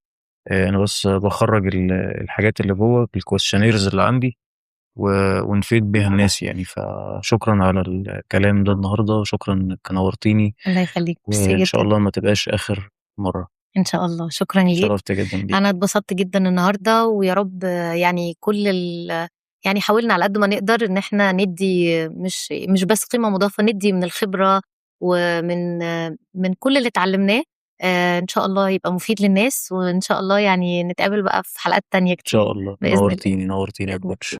انا بس بخرج الحاجات اللي جوه الكويشنيرز اللي عندي ونفيد بيها الناس يعني. فشكرا على الكلام ده النهارده، وشكرا انك نورتيني. الله يخليك. وان شاء الله ما تبقاش اخر مره. ان شاء الله. شكرا ليك. شرفت جدا بيك. انا اتبسطت جدا النهارده، ويا رب يعني يعني حاولنا على قد ما نقدر ان احنا ندي مش بس قيمه مضافه، ندي من الخبره ومن كل اللي اتعلمناه. ان شاء الله يبقى مفيد للناس، وان شاء الله يعني نتقابل بقى في حلقات تانية كتير. ان شاء الله. نورتيني يا كوتش.